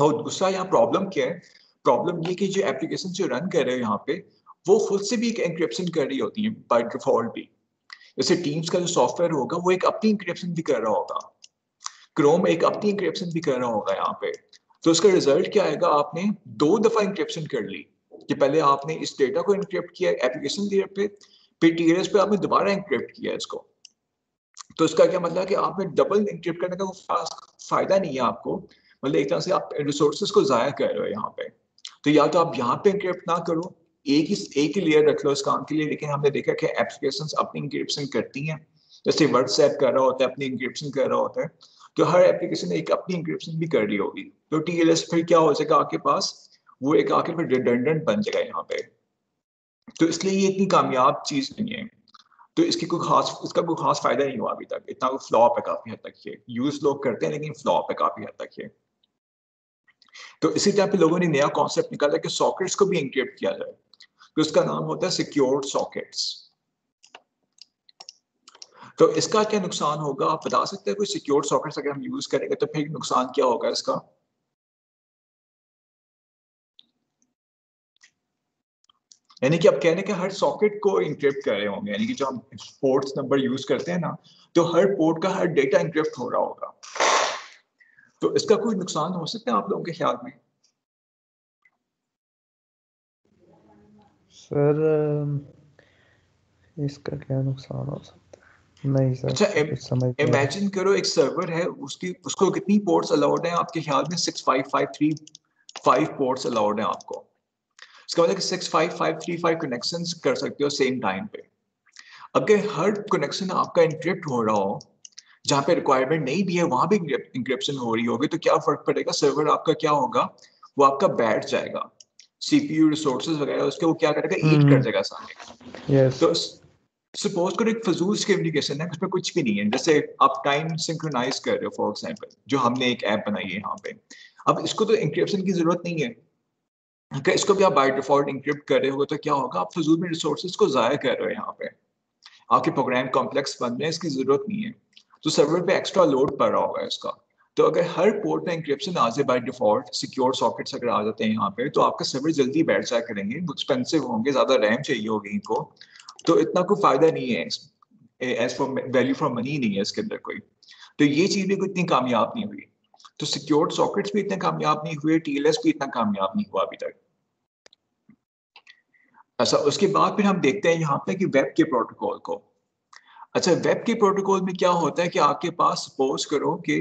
और दूसरा यहाँ प्रॉब्लम क्या है, प्रॉब्लम ये कि जो एप्लीकेशन जो रन कर रहे हो यहाँ पे, वो खुद से भी एक इंक्रिप्शन कर रही होती है बाय डिफॉल्ट भी। जैसे टीम्स का जो सॉफ्टवेयर होगा वो एक अपनी इंक्रिप्शन भी कर रहा होगा, क्रोम एक अपनी इंक्रिप्शन भी कर रहा होगा यहाँ पे। तो उसका रिजल्ट क्या आएगा, आपने 2 दफा इंक्रिप्शन कर ली, कि पहले आपने इस डेटा को इंक्रिप्ट किया एप्लीकेशन लेयर पे, फिर टीएलएस पे आपने दोबारा इंक्रिप्ट किया इसको। तो इसका क्या मतलब कि आपने डबल इंक्रिप्ट करने का कोई फायदा नहीं है आपको, मतलब एक तरह से आप रिसोर्सेज को जाया कर रहे हो यहाँ पे। तो या तो आप यहाँ पे इंक्रिप्ट ना करो, एक ही लेयर रख लो इस काम के लिए। लेकिन हमने देखा कि एप्लीकेशंस अपनी इंक्रिप्शन करती हैं, जैसे व्हाट्सएप कर रहा होता है अपनी इंक्रिप्शन कर रहा होता है, तो हर एप्लीकेशन एक अपनी इंक्रिप्शन भी कर रही होगी। तो टीएलएस फिर क्या हो जाएगा आपके पास, वो एक आके फिर रिडंडेंट बन जाएगा यहाँ पे। तो इसलिए ये इतनी कामयाब चीज नहीं है। तो इसका कोई खास फायदा नहीं हुआ अभी तक, इतना फ्लॉप है काफी हद तक, ये यूज लोग करते हैं लेकिन फ्लॉप है काफी हद तक ये। तो इसी टाइम पे लोगों ने नया कॉन्सेप्ट निकाला कि सॉकेट्स को भी इंक्रिप्ट किया जाए, तो उसका नाम होता है सिक्योर्ड सॉकेट्स। तो इसका क्या नुकसान होगा, आप बता सकते हैं कोई सिक्योर्ड सॉकेट्स अगर हम यूज करेंगे तो फिर नुकसान क्या होगा इसका? यानी कि आप कहने के हर सॉकेट को इंक्रिप्ट कर रहे होंगे, यानी कि जो हम पोर्ट्स नंबर यूज करते हैं ना, तो हर पोर्ट का हर डेटा इंक्रिप्ट हो रहा होगा। तो इसका कोई नुकसान हो सकता है आप लोगों के ख्याल में? सर इसका क्या नुकसान हो सकता है? नहीं सर, अच्छा, कुछ समझ नहीं आ रहा। इमेजिन करो एक सर्वर है, उसको कितनी पोर्ट्स अलाउड हैं आपके ख्याल में? 65535 पोर्ट्स अलाउड हैं आपको। इसका मतलब कि 65535 कनेक्शंस कर सकते हो सेम टाइम पे। अगर हर कनेक्शन आपका इंक्रिप्ट हो रहा हो, जहाँ पे रिक्वायरमेंट नहीं भी है वहां भी इंक्रिप्शन हो रही होगी, तो क्या फर्क पड़ेगा, सर्वर आपका क्या होगा, वो आपका बैठ जाएगा, सीपीयू रिसोर्सेज वगैरह उसके वो क्या करेगा, ईट कर देगा सारे। यस तो सपोज करो एक फजूल कम्युनिकेशन है, उसमें कुछ भी नहीं है, जैसे आप टाइम सिंक्रोनाइज कर रहे हो फॉर एग्जांपल, जो हमने एक ऐप बनाई है यहाँ पे। अब इसको तो इंक्रिप्शन की जरूरत नहीं है, अगर इसको भी आप बाय डिफॉल्ट इंक्रिप्ट कर रहे हो तो क्या होगा, आप फजूल में रिसोर्सेज को जाया कर रहे हो यहाँ पे, आपके प्रोग्राम कॉम्प्लेक्स बन रहे हैं, इसकी जरूरत नहीं है। तो सर्वर पे एक्स्ट्रा लोड पड़ रहा होगा इसका। तो अगर हर पोर्ट में इंक्रिप्शन आ जाए बाय डिफॉल्ट, सिक्योर सॉकेट्स अगर आ जाते हैं यहाँ पे, तो आपका सर्वर जल्दी बैठ जाया करेंगे, एक्सपेंसिव होंगे, ज्यादा रैम चाहिए होगी इनको, तो इतना कोई फायदा नहीं है, as for value for money नहीं है इसके अंदर कोई। तो ये चीज भी कोई इतनी कामयाब नहीं हुई, तो सिक्योर्ड सॉकेट्स भी इतने कामयाब नहीं हुए, टीएलएस भी इतना कामयाब नहीं हुआ अभी तक। अच्छा, उसके बाद फिर हम देखते हैं यहाँ पे कि वेब के प्रोटोकॉल को। अच्छा, वेब के प्रोटोकॉल में क्या होता है कि आपके पास, सपोज करो कि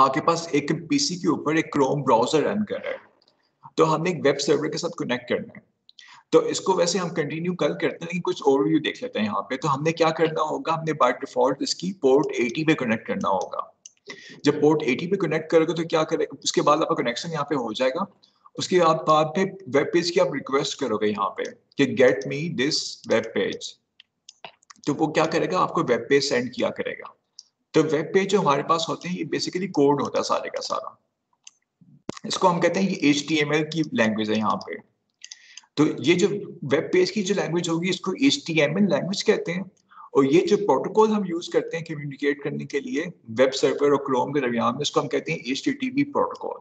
आपके पास एक पीसी के ऊपर एक क्रोम ब्राउजर रन कर रहा है, तो हमने एक वेब सर्वर के साथ कनेक्ट करना है। तो इसको वैसे हम कंटिन्यू कल करते हैं, लेकिन कुछ ओवरव्यू देख लेते हैं यहाँ पे। तो हमने क्या करना होगा, हमने बाय डिफॉल्ट इसकी पोर्ट 80 पे कनेक्ट करना होगा। जब पोर्ट 80 पे कनेक्ट करोगे तो क्या करेगा, उसके बाद आपका कनेक्शन यहाँ पे हो जाएगा। उसके बाद पे वेब पेज की आप रिक्वेस्ट करोगे यहाँ पे कि get me this web page, तो वो क्या करेगा, आपको वेब पेज सेंड किया करेगा। तो वेब पेज जो हमारे पास होते हैं ये बेसिकली कोड होता है सारे का सारा, इसको हम कहते हैं ये HTML की लैंग्वेज है यहाँ पे। तो ये जो वेब पेज की जो लैंग्वेज होगी इसको HTML लैंग्वेज कहते हैं। और ये जो प्रोटोकॉल हम यूज करते हैं कम्युनिकेट करने के लिए वेब सर्वर और क्रोम के दरमियान में, इसको हम कहते हैं HTTP प्रोटोकॉल।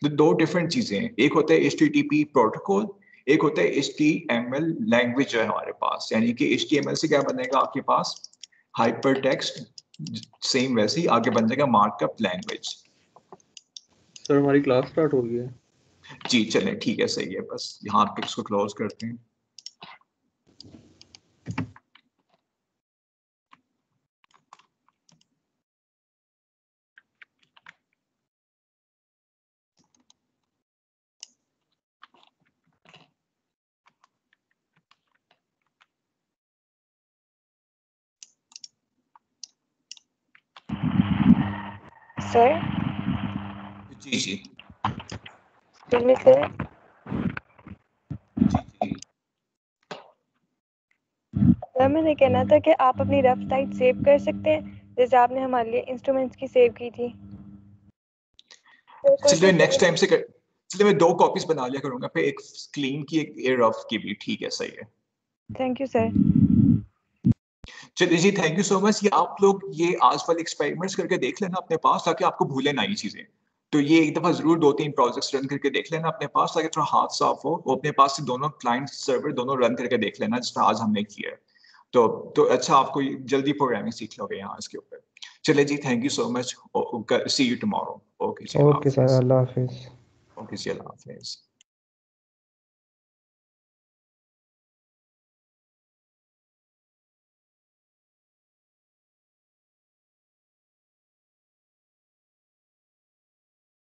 तो 2 डिफरेंट चीजें हैं, एक होता है HTTP प्रोटोकॉल, एक होता है HTML लैंग्वेज जो है हमारे पास। यानी कि HTML से क्या बनेगा आपके पास, हाइपर टेक्स्ट, सेम वैसे ही आगे बन जाएगा मार्कअप लैंग्वेज। सर हमारी क्लास स्टार्ट हो गई है। जी चलें, ठीक है, सही है, बस यहाँ पे इसको क्लोज करते हैं। सर जी जी फिल्मी सर जी जी सर मैंने कहना था कि आप अपनी रफ साइट सेव कर सकते हैं जैसे आपने हमारे लिए इंस्ट्रूमेंट्स की सेव की थी। चलिए नेक्स्ट टाइम से चलिए मैं 2 कॉपीज बना लिया करूंगा, फिर एक क्लीन की एक रफ की भी, ठीक है, सही है। Thank you sir. चलिए जी, थैंक यू सो मच। ये आप लोग ये आज वाले एक्सपेरिमेंट्स करके देख लेना अपने पास, ताकि आपको भूले ना ये चीजें। तो ये एक दफा जरूर 2-3 प्रोजेक्ट्स रन करके देख लेना अपने पास, ताकि थोड़ा हाथ साफ हो। वो अपने पास से दोनों क्लाइंट सर्वर दोनों रन करके देख लेना, जिस तरह आज हमने किया है। तो अच्छा, आपको जल्दी प्रोग्रामिंग सीख लोगे यहाँ इसके ऊपर। चलिए जी, thank you so much. See you tomorrow. Okay जी, अल्लाह ओके सर, हाफिज। अल्लाह हाफिज। ओके जी, अल्लाह हाफिज।